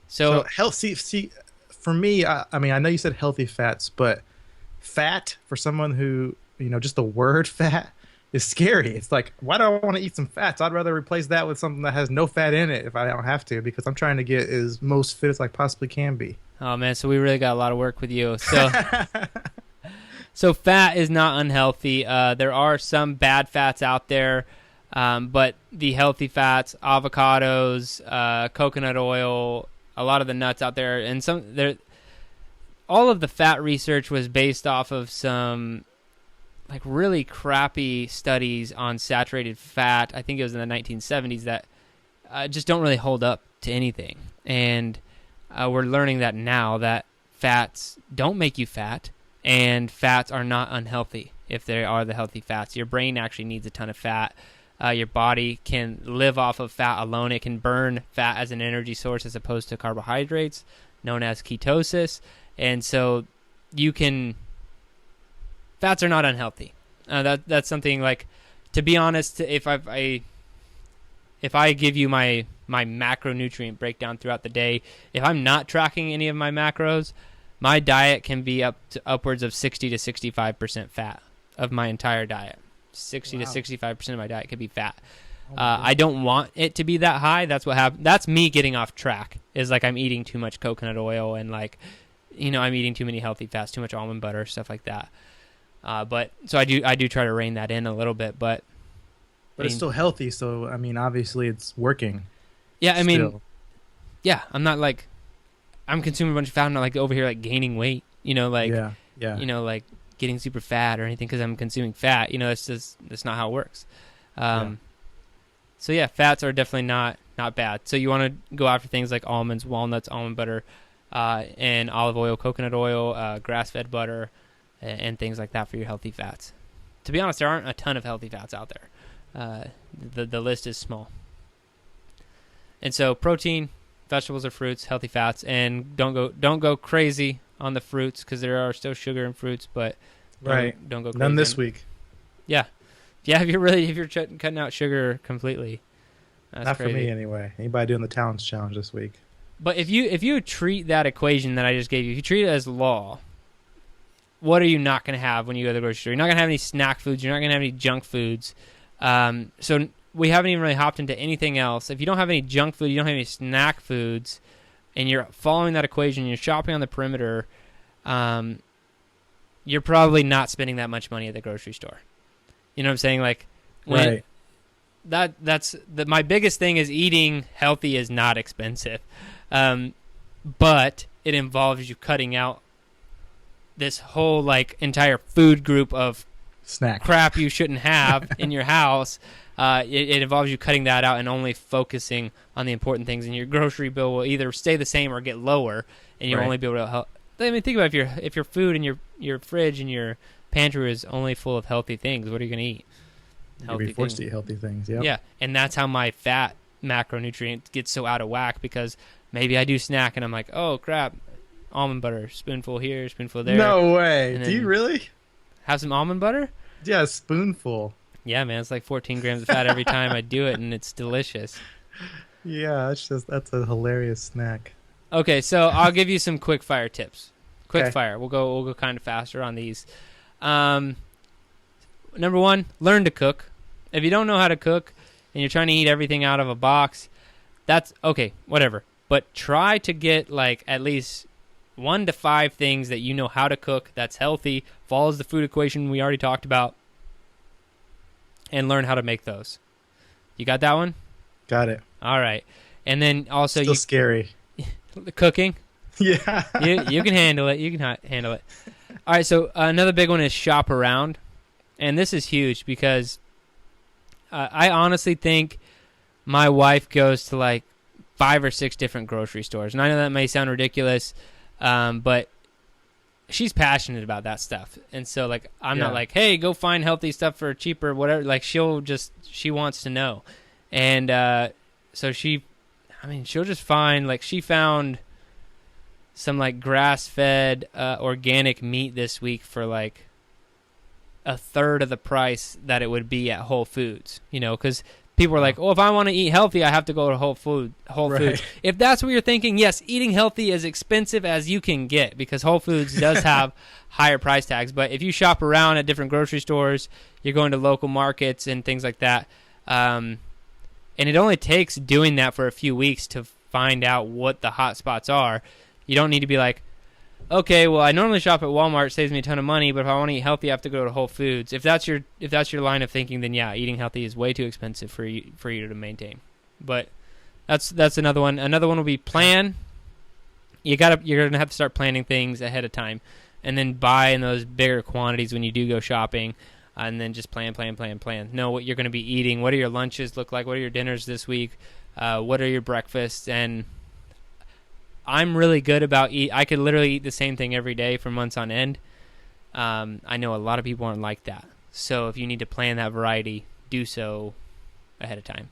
So healthy. See, for me, I mean, I know you said healthy fats, but fat for someone who, just the word fat is scary. It's like, why do I want to eat some fats? I'd rather replace that with something that has no fat in it if I don't have to, because I'm trying to get as most fit as I possibly can be. Oh man, so we really got a lot of work with you. So, so fat is not unhealthy. There are some bad fats out there, but the healthy fats, avocados, coconut oil, a lot of the nuts out there, and all of the fat research was based off of some like really crappy studies on saturated fat. I think it was in the 1970s that just don't really hold up to anything. And we're learning that now, that fats don't make you fat, and fats are not unhealthy if they are the healthy fats. Your brain actually needs a ton of fat. Your body can live off of fat alone. It can burn fat as an energy source as opposed to carbohydrates, known as ketosis. And so fats are not unhealthy. That's something, like, to be honest, if I give you my macronutrient breakdown throughout the day, if I'm not tracking any of my macros, my diet can be upwards of 60 to 65% fat of my entire diet. 60 to 65% of my diet could be fat. I don't want it to be that high. That's what happened. That's me getting off track, is like I'm eating too much coconut oil and I'm eating too many healthy fats, too much almond butter, stuff like that. But so I do try to rein that in a little bit, but it's still healthy. So, I mean, obviously it's working. Yeah. I mean, yeah, I'm not like, I'm consuming a bunch of fat. I'm not like over here, like gaining weight, like getting super fat or anything because I'm consuming fat. That's not how it works. So yeah, fats are definitely not bad. So you want to go after things like almonds, walnuts, almond butter, and olive oil, coconut oil, grass-fed butter, and things like that for your healthy fats. To be honest, there aren't a ton of healthy fats out there. The list is small. And so protein, vegetables or fruits, healthy fats, and don't go crazy on the fruits because there are still sugar in fruits, but don't go crazy. None this week. Yeah. If you're cutting out sugar completely. That's not crazy. For me anyway. Anybody doing the Talents Challenge this week? But if you treat that equation that I just gave you, if you treat it as law, what are you not going to have when you go to the grocery store? You're not going to have any snack foods. You're not going to have any junk foods. So we haven't even really hopped into anything else. If you don't have any junk food, you don't have any snack foods, and you're following that equation, you're shopping on the perimeter, you're probably not spending that much money at the grocery store. You know what I'm saying? Like, right. My biggest thing is eating healthy is not expensive, but it involves you cutting out this whole like entire food group of Snack. crap you shouldn't have in your house. It involves you cutting that out and only focusing on the important things. And your grocery bill will either stay the same or get lower, and you'll Right. only be able to help. I mean, think about if your food and your fridge and your pantry is only full of healthy things. What are you going to eat? You'll be forced to eat healthy things. Yep. Yeah, and that's how my fat macronutrient gets so out of whack, because maybe I do snack and I'm like, oh crap, almond butter, spoonful here, spoonful there. No way. And Do you then- really? Have some almond butter? Yeah, a spoonful. Yeah, man, it's like 14 grams of fat every time I do it, and it's delicious. Yeah, that's a hilarious snack. Okay, so I'll give you some quick fire tips. Quick Okay. fire. We'll go kind of faster on these. Number one, learn to cook. If you don't know how to cook and you're trying to eat everything out of a box, that's okay, whatever. But try to get like at least 1 to 5 things that you know how to cook that's healthy, follows the food equation we already talked about, and learn how to make those. You got that one? Got it. All right. And then also Still scary. the cooking. Yeah. You can handle it. You can handle it. All right, so another big one is shop around. And this is huge because I honestly think my wife goes to like 5 or 6 different grocery stores. And I know that may sound ridiculous, but she's passionate about that stuff. And so like I'm not like, hey, go find healthy stuff for cheaper, whatever. Like she wants to know. And so she'll just find, like she found some like grass-fed organic meat this week for like a third of the price that it would be at Whole Foods, because people are like, oh, if I want to eat healthy, I have to go to Whole Foods. If that's what you're thinking, yes, eating healthy is expensive as you can get, because Whole Foods does have higher price tags. But if you shop around at different grocery stores, you're going to local markets and things like that, and it only takes doing that for a few weeks to find out what the hot spots are. You don't need to be like, okay, well, I normally shop at Walmart, it saves me a ton of money, but if I want to eat healthy, I have to go to Whole Foods. If that's your line of thinking, then yeah, eating healthy is way too expensive for you to maintain. But that's another one. Another one will be plan. You're gonna have to start planning things ahead of time, and then buy in those bigger quantities when you do go shopping, and then just plan. Know what you're going to be eating. What do your lunches look like? What are your dinners this week? What are your breakfasts? And I'm really good about I could literally eat the same thing every day for months on end. I know a lot of people aren't like that. So if you need to plan that variety, do so ahead of time.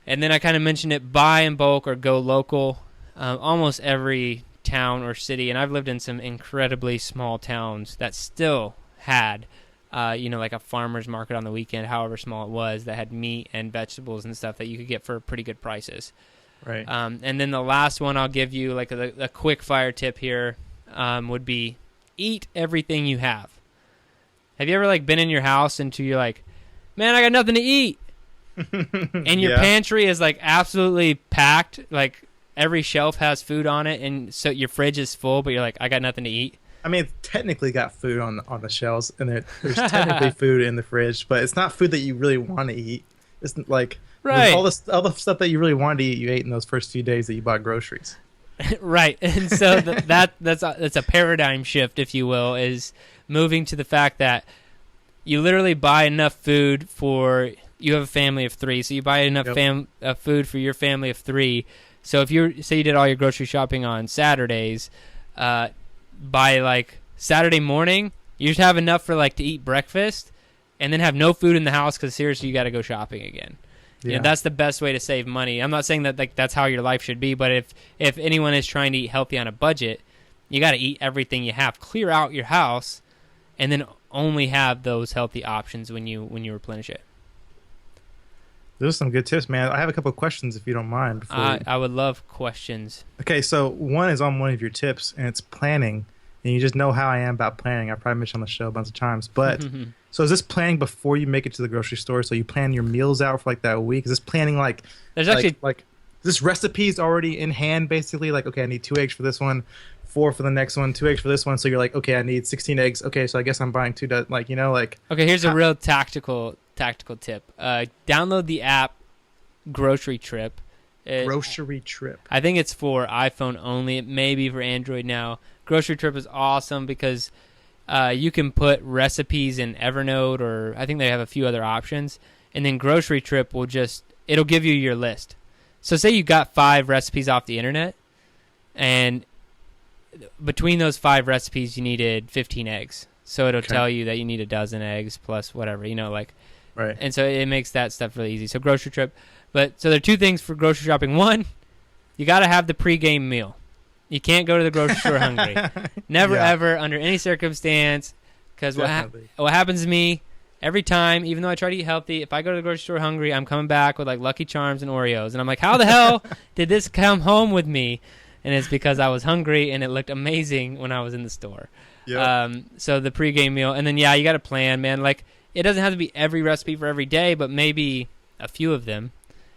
And then I kind of mentioned it, buy in bulk or go local. Almost every town or city, and I've lived in some incredibly small towns that still had, like a farmer's market on the weekend, however small it was, that had meat and vegetables and stuff that you could get for pretty good prices. Right. And then the last one I'll give you, like a quick fire tip here, would be eat everything you have. Have you ever like been in your house and you're like, man, I got nothing to eat, and your pantry is like absolutely packed, like every shelf has food on it, and so your fridge is full, but you're like, I got nothing to eat. I mean, it's technically got food on the shelves, and there's technically food in the fridge, but it's not food that you really want to eat. It's like Right. all the stuff that you really wanted to eat, you ate in those first few days that you bought groceries. Right. And so that's a paradigm shift, if you will, is moving to the fact that you literally buy enough food for, you have a family of 3, so you buy enough food for your family of 3. So if you did all your grocery shopping on Saturdays, by like Saturday morning, you just have enough for like to eat breakfast, and then have no food in the house because seriously you got to go shopping again. Yeah, that's the best way to save money. I'm not saying that like that's how your life should be, but if anyone is trying to eat healthy on a budget, you got to eat everything you have. Clear out your house, and then only have those healthy options when you replenish it. Those are some good tips, man. I have a couple of questions if you don't mind. I would love questions. Okay, so one is on one of your tips, and it's planning. And you just know how I am about planning. I probably mentioned on the show a bunch of times. But so is this planning before you make it to the grocery store? So you plan your meals out for like that week? Is this planning like there's actually like this recipe's already in hand basically? Like, okay, I need 2 eggs for this one, 4 for the next one, 2 eggs for this one. So you're like, okay, I need 16 eggs. Okay, so I guess I'm buying 2 like, Okay, here's a real tactical tip. Download the app Grocery Trip. Grocery Trip. I think it's for iPhone only. It may be for Android now. Grocery Trip is awesome because you can put recipes in Evernote, or I think they have a few other options. And then Grocery Trip it'll give you your list. So say you got 5 recipes off the internet, and between those 5 recipes, you needed 15 eggs. So it'll tell you that you need a dozen eggs plus whatever, Right. And so it makes that stuff really easy. So Grocery Trip. So there are 2 things for grocery shopping. One, you got to have the pregame meal. You can't go to the grocery store hungry. Never, ever, under any circumstance, because what happens to me every time, even though I try to eat healthy, if I go to the grocery store hungry, I'm coming back with like Lucky Charms and Oreos. And I'm like, how the hell did this come home with me? And it's because I was hungry and it looked amazing when I was in the store. Yep. So the pregame meal. And then, you got to plan, man. Like, it doesn't have to be every recipe for every day, but maybe a few of them.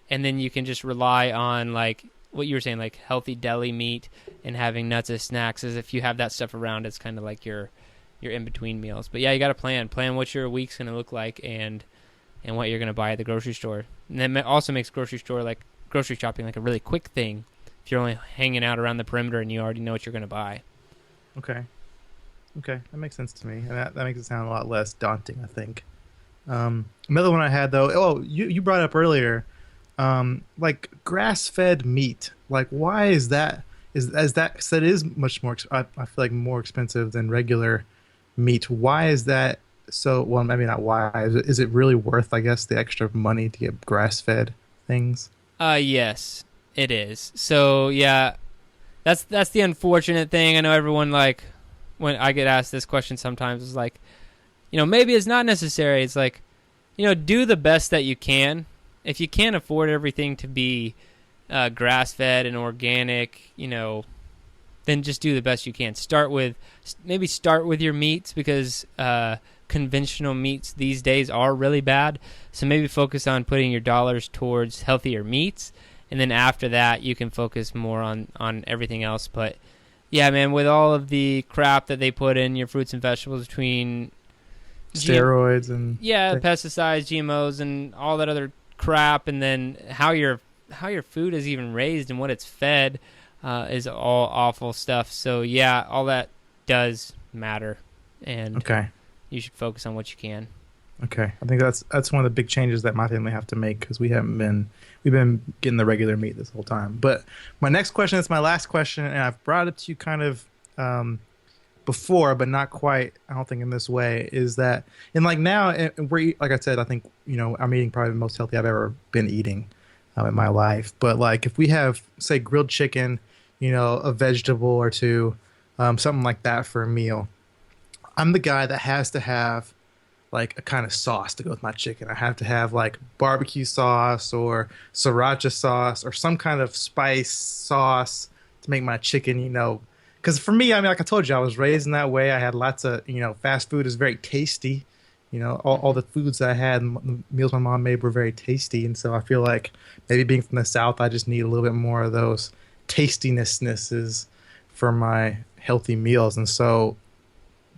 And then you can just rely on, like, what you were saying, like healthy deli meat and having nuts as snacks. As if you have that stuff around, it's kind of like your in-between meals. But, you got to plan what your week's going to look like and what you're going to buy at the grocery store. And that also makes grocery shopping like a really quick thing if you're only hanging out around the perimeter and you already know what you're going to buy. Okay, that makes sense to me. And that makes it sound a lot less daunting, I think. Another one I had, though, you brought up earlier, like grass-fed meat. Like, why is that? Is that said is much more? I feel like more expensive than regular meat. Why is that so? Well, maybe not why. Is it really worth, I guess, the extra money to get grass-fed things? Yes, it is. So that's the unfortunate thing. I know everyone, like, when I get asked this question sometimes, is like, maybe it's not necessary. It's like, do the best that you can. If you can't afford everything to be grass-fed and organic, then just do the best you can. Start with your meats, because conventional meats these days are really bad. So maybe focus on putting your dollars towards healthier meats, and then after that you can focus more on everything else. But yeah, man, with all of the crap that they put in your fruits and vegetables, between steroids and pesticides, GMOs, and all that other crap, and then how your food is even raised and what it's fed, is all awful stuff. So all that does matter, and you should focus on what you can. Okay, I think that's one of the big changes that my family have to make, because we've been getting the regular meat this whole time. But my next question is my last question, and I've brought it to you kind of before, but not quite, I don't think, in this way, is that, and like now, like I said, I think, I'm eating probably the most healthy I've ever been eating in my life. But like, if we have, say, grilled chicken, a vegetable or two, something like that for a meal, I'm the guy that has to have like a kind of sauce to go with my chicken. I have to have like barbecue sauce or sriracha sauce or some kind of spice sauce to make my chicken, because for me, I mean, like I told you, I was raised in that way. I had lots of, fast food is very tasty. All the foods that I had and the meals my mom made were very tasty. And so I feel like maybe being from the South, I just need a little bit more of those tastinesses for my healthy meals. And so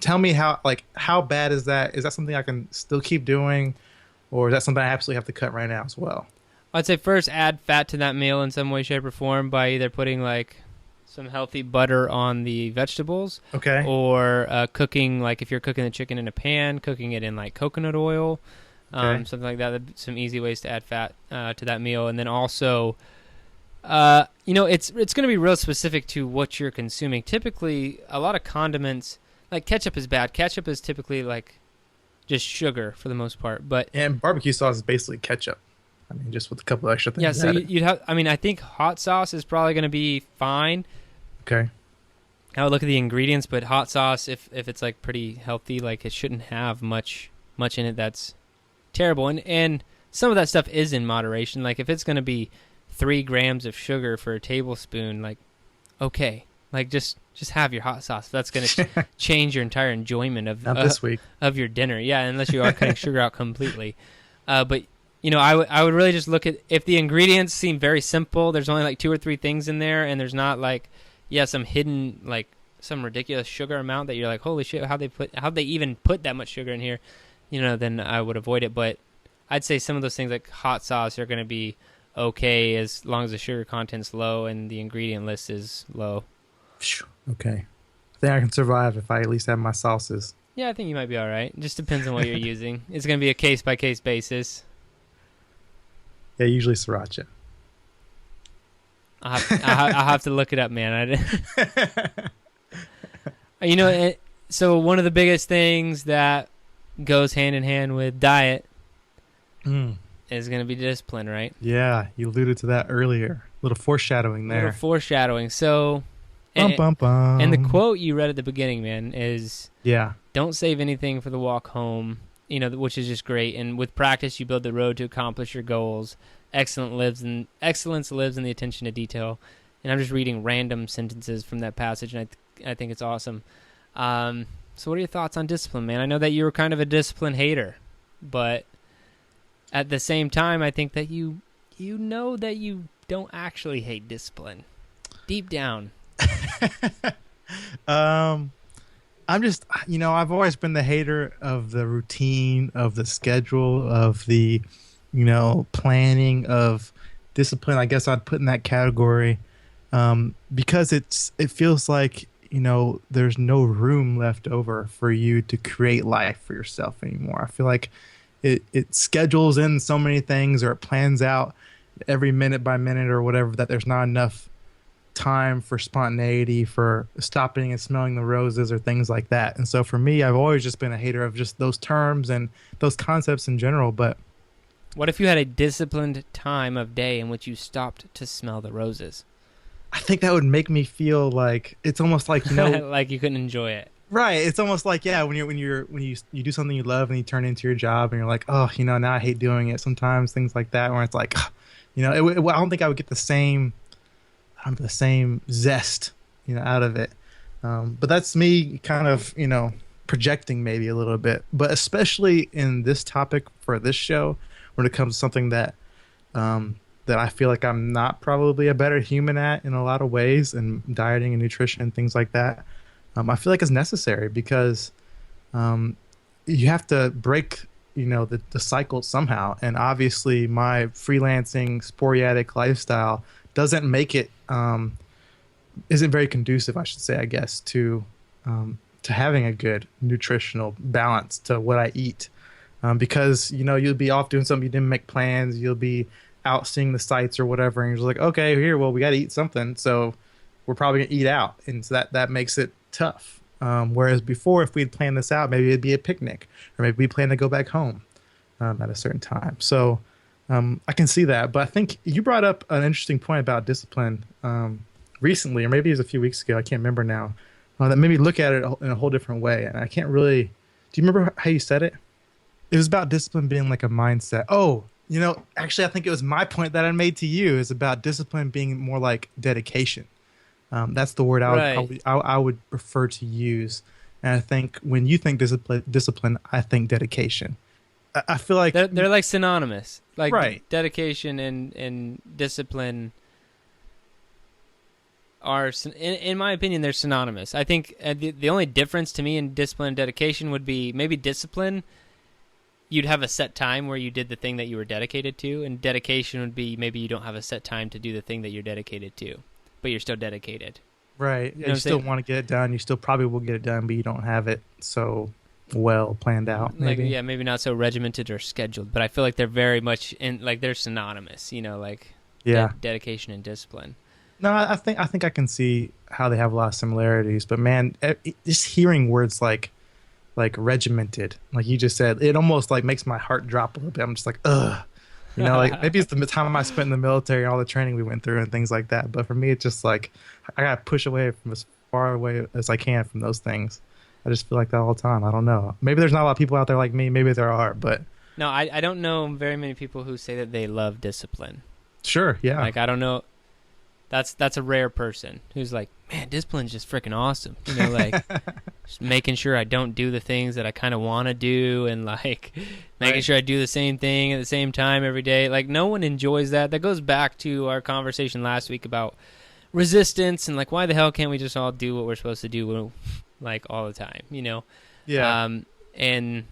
tell me how bad is that? Is that something I can still keep doing, or is that something I absolutely have to cut right now as well? I'd say first add fat to that meal in some way, shape, or form by either putting like some healthy butter on the vegetables, or cooking, like if you're cooking the chicken in a pan, cooking it in like coconut oil, something like that. Some easy ways to add fat to that meal. And then also, it's going to be real specific to what you're consuming. Typically, a lot of condiments, like ketchup is bad. Ketchup is typically like just sugar for the most part, and barbecue sauce is basically ketchup. I mean, just with a couple extra things. Yeah, so you'd have. I mean, I think hot sauce is probably going to be fine. Okay. I would look at the ingredients, but hot sauce, if it's like pretty healthy, like it shouldn't have much in it that's terrible. And some of that stuff is in moderation. Like if it's going to be 3 grams of sugar for a tablespoon, like okay, like just have your hot sauce. That's going to change your entire enjoyment of this week of your dinner. Yeah, unless you are cutting sugar out completely. But I would really just look at, if the ingredients seem very simple, there's only like 2 or 3 things in there, and there's not like some hidden, like some ridiculous sugar amount that you're like, holy shit, how'd they even put that much sugar in here? Then I would avoid it. But I'd say some of those things like hot sauce are going to be okay as long as the sugar content's low and the ingredient list is low. Okay. I think I can survive if I at least have my sauces. Yeah, I think you might be all right. It just depends on what you're using. It's going to be a case-by-case basis. Yeah, usually sriracha. I'll have to look it up, man. You know, so one of the biggest things that goes hand in hand with diet is going to be discipline, right? Yeah, you alluded to that earlier. A little foreshadowing there. A little foreshadowing. So, Bum, bum, bum. and the quote you read at the beginning, man, is Yeah. don't save anything for the walk home, you know, which is just great. And with practice, you build the road to accomplish your goals. Excellence lives in the attention to detail. And I'm just reading random sentences from that passage, and I think it's awesome. So what are your thoughts on discipline, man? I know that you were kind of a discipline hater, but at the same time, I think that you know that you don't actually hate discipline deep down. I'm just, I've always been the hater of the routine, of the schedule, of the, planning, of discipline. I guess I'd put in that category, because it feels like, there's no room left over for you to create life for yourself anymore. I feel like it schedules in so many things, or it plans out every minute by minute or whatever, that there's not enough time for spontaneity, for stopping and smelling the roses or things like that. And so for me, I've always just been a hater of just those terms and those concepts in general. But what if you had a disciplined time of day in which you stopped to smell the roses? I think that would make me feel like it's almost like, like you couldn't enjoy it. Right. It's almost like, yeah, when you do something you love and you turn into your job and you're like, oh, now I hate doing it. Sometimes things like that, where it's like, I don't think I would get the same zest, out of it. But that's me kind of, projecting maybe a little bit. But especially in this topic for this show, when it comes to something that I feel like I'm not probably a better human at in a lot of ways, and dieting and nutrition and things like that, I feel like it's necessary, because you have to break, the cycle somehow. And obviously my freelancing, sporadic lifestyle doesn't make it, isn't very conducive, I should say, I guess, to having a good nutritional balance to what I eat. Because, you'll be off doing something, you didn't make plans, you'll be out seeing the sights or whatever, and you're just like, okay, we got to eat something, so we're probably going to eat out. And so that makes it tough. Whereas before, if we'd planned this out, maybe it'd be a picnic, or maybe we plan to go back home at a certain time. So I can see that. But I think you brought up an interesting point about discipline recently, or maybe it was a few weeks ago, I can't remember now, that made me look at it in a whole different way. And I can't really, do you remember how you said it? It was about discipline being like a mindset. Oh, actually, I think it was my point that I made to you, is about discipline being more like dedication. That's the word I would prefer to use. And I think when you think discipline, I think dedication. I feel like they're like synonymous. Like, right. Dedication and discipline are, in my opinion, they're synonymous. I think the only difference to me in discipline and dedication would be maybe discipline, you'd have a set time where you did the thing that you were dedicated to, and dedication would be maybe you don't have a set time to do the thing that you're dedicated to, but you're still dedicated. Right. You still want to get it done. You still probably will get it done, but you don't have it so well planned out. Maybe. Maybe not so regimented or scheduled, but I feel like they're very much they're synonymous, dedication and discipline. No, I think I can see how they have a lot of similarities, but man, just hearing words like regimented, like you just said, it almost like makes my heart drop a little bit. I'm just like, ugh, like maybe it's the time I spent in the military and all the training we went through and things like that. But for me, it's just like I gotta push away from as far away as I can from those things. I just feel like that all the time. I don't know. Maybe there's not a lot of people out there like me. Maybe there are, but no, I don't know very many people who say that they love discipline. Sure, yeah. Like, I don't know. That's a rare person who's like, man, discipline's just freaking awesome. Like just making sure I don't do the things that I kind of want to do, and like making sure I do the same thing at the same time every day. Like, no one enjoys that. That goes back to our conversation last week about resistance and like, why the hell can't we just all do what we're supposed to do like all the time, Yeah. And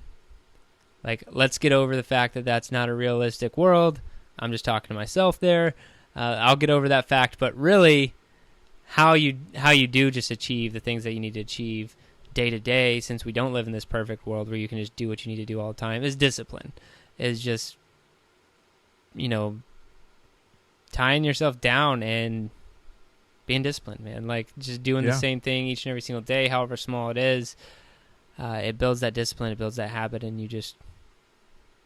like, let's get over the fact that that's not a realistic world. I'm just talking to myself there. I'll get over that fact, but really, how you do just achieve the things that you need to achieve day to day, since we don't live in this perfect world where you can just do what you need to do all the time, is discipline. Is just, tying yourself down and being disciplined, man. Like, just doing the same thing each and every single day, however small it is. It builds that discipline, it builds that habit, and you just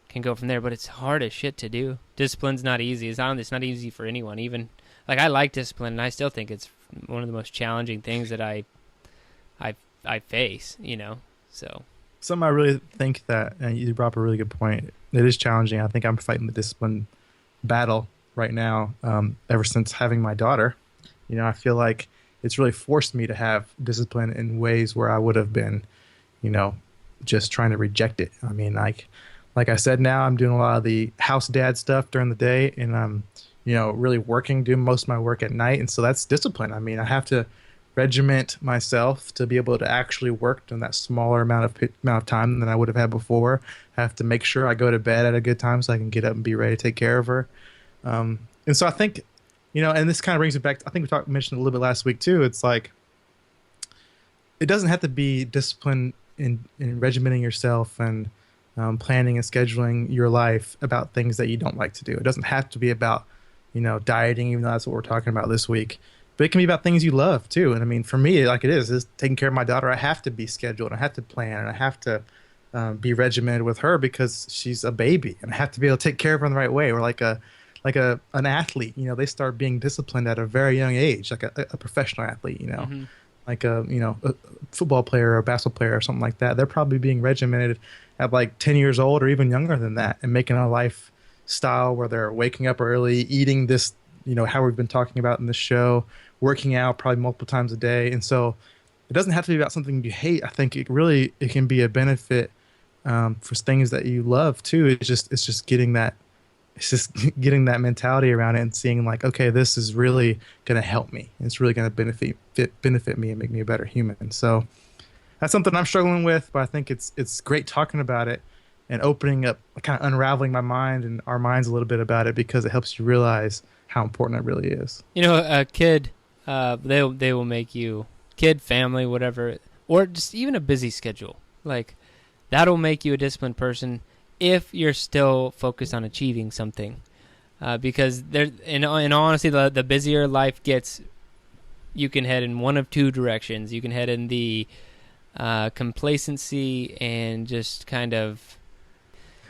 can go from there. But it's hard as shit to do. Discipline's not easy. It's not easy for anyone. Even, like, I like discipline, and I still think it's one of the most challenging things that I face, so. Something I really think that, and you brought up a really good point, it is challenging. I think I'm fighting the discipline battle right now, ever since having my daughter. I feel like it's really forced me to have discipline in ways where I would have been, just trying to reject it. I mean, like I said, now I'm doing a lot of the house dad stuff during the day, and I'm, really doing most of my work at night. And so that's discipline. I mean, I have to regiment myself to be able to actually work in that smaller amount of time than I would have had before. I have to make sure I go to bed at a good time so I can get up and be ready to take care of her. And so I think, and this kind of brings it back. I think we mentioned a little bit last week too. It's like, it doesn't have to be discipline in regimenting yourself and planning and scheduling your life about things that you don't like to do. It doesn't have to be about, dieting, even though that's what we're talking about this week. But it can be about things you love too. And I mean, for me, like it is taking care of my daughter. I have to be scheduled. I have to plan, and I have to be regimented with her because she's a baby, and I have to be able to take care of her in the right way. Or like an athlete, they start being disciplined at a very young age, like a professional athlete, Mm-hmm. like a football player or a basketball player or something like that. They're probably being regimented at like 10 years old or even younger than that, and making a lifestyle where they're waking up early, eating this, how we've been talking about in this show, working out probably multiple times a day. And so it doesn't have to be about something you hate. I think it can be a benefit for things that you love too. It's just getting that mentality around it and seeing like, okay, this is really going to help me. It's really going to benefit me and make me a better human. And so that's something I'm struggling with, but I think it's great talking about it and opening up, kind of unraveling my mind and our minds a little bit about it, because it helps you realize how important it really is. A kid, they will make you, kid, family, whatever, or just even a busy schedule. Like, that'll make you a disciplined person if you're still focused on achieving something. Because in all honesty, the busier life gets, you can head in one of two directions. You can head in the complacency and just kind of...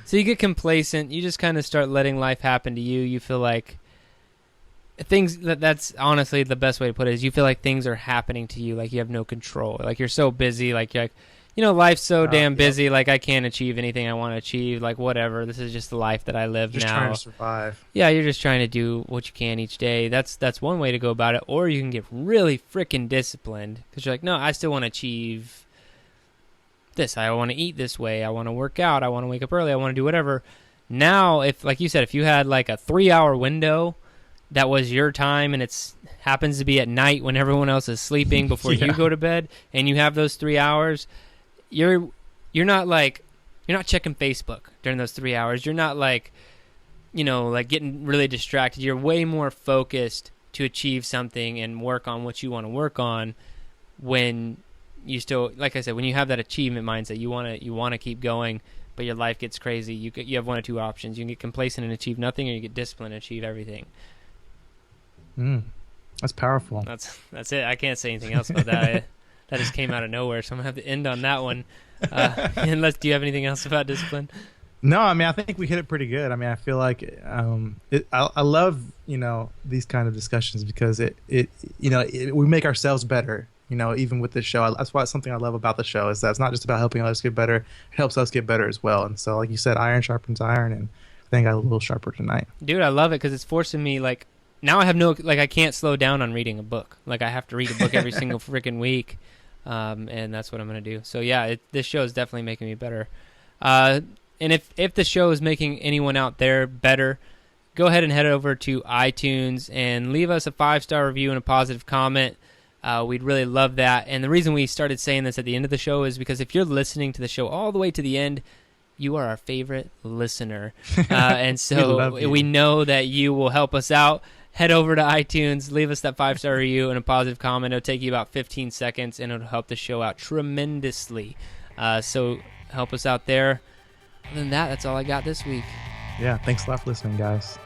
So you get complacent. You just kind of start letting life happen to you. You feel like things... That's honestly the best way to put it, is you feel like things are happening to you, like you have no control. Like you're so busy, like you're like... life's so damn busy, like I can't achieve anything I want to achieve, like whatever, this is just the life that I live just now. Trying to survive. Yeah, you're just trying to do what you can each day. That's one way to go about it. Or you can get really freaking disciplined, because you're like, no, I still want to achieve this. I want to eat this way. I want to work out. I want to wake up early. I want to do whatever. Now, if, like you said, if you had like a 3-hour window that was your time, and it's happens to be at night when everyone else is sleeping before you go to bed, and you have those 3 hours, you're not checking Facebook during those 3 hours. You're not like getting really distracted. You're way more focused to achieve something and work on what you want to work on, when you still, like I said, when you have that achievement mindset, you want to keep going, but your life gets crazy. You have one of two options. You can get complacent and achieve nothing, or you get disciplined and achieve everything. That's powerful. That's it. I can't say anything else about that. That just came out of nowhere, so I'm going to have to end on that one. Unless, do you have anything else about discipline? No, I mean, I think we hit it pretty good. I mean, I feel like I love, these kind of discussions, because we make ourselves better, even with this show. That's why it's something I love about the show, is that it's not just about helping others get better. It helps us get better as well. And so, like you said, iron sharpens iron, and I think I got a little sharper tonight. Dude, I love it, because it's forcing me, like, now I have I can't slow down on reading a book. Like, I have to read a book every single freaking week. And that's what I'm going to do. So yeah, this show is definitely making me better. And if the show is making anyone out there better, go ahead and head over to iTunes and leave us a 5-star review and a positive comment. We'd really love that. And the reason we started saying this at the end of the show is because if you're listening to the show all the way to the end, you are our favorite listener. And so we know that you will help us out. head over to iTunes, leave us that 5-star review and a positive comment. It'll take you about 15 seconds, and it'll help the show out tremendously. So help us out there. Other than that, that's all I got this week. Yeah, thanks a lot for listening, guys.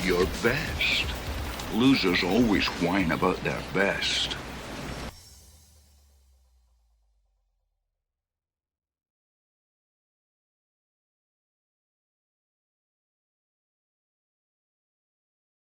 Your best. Losers always whine about their best.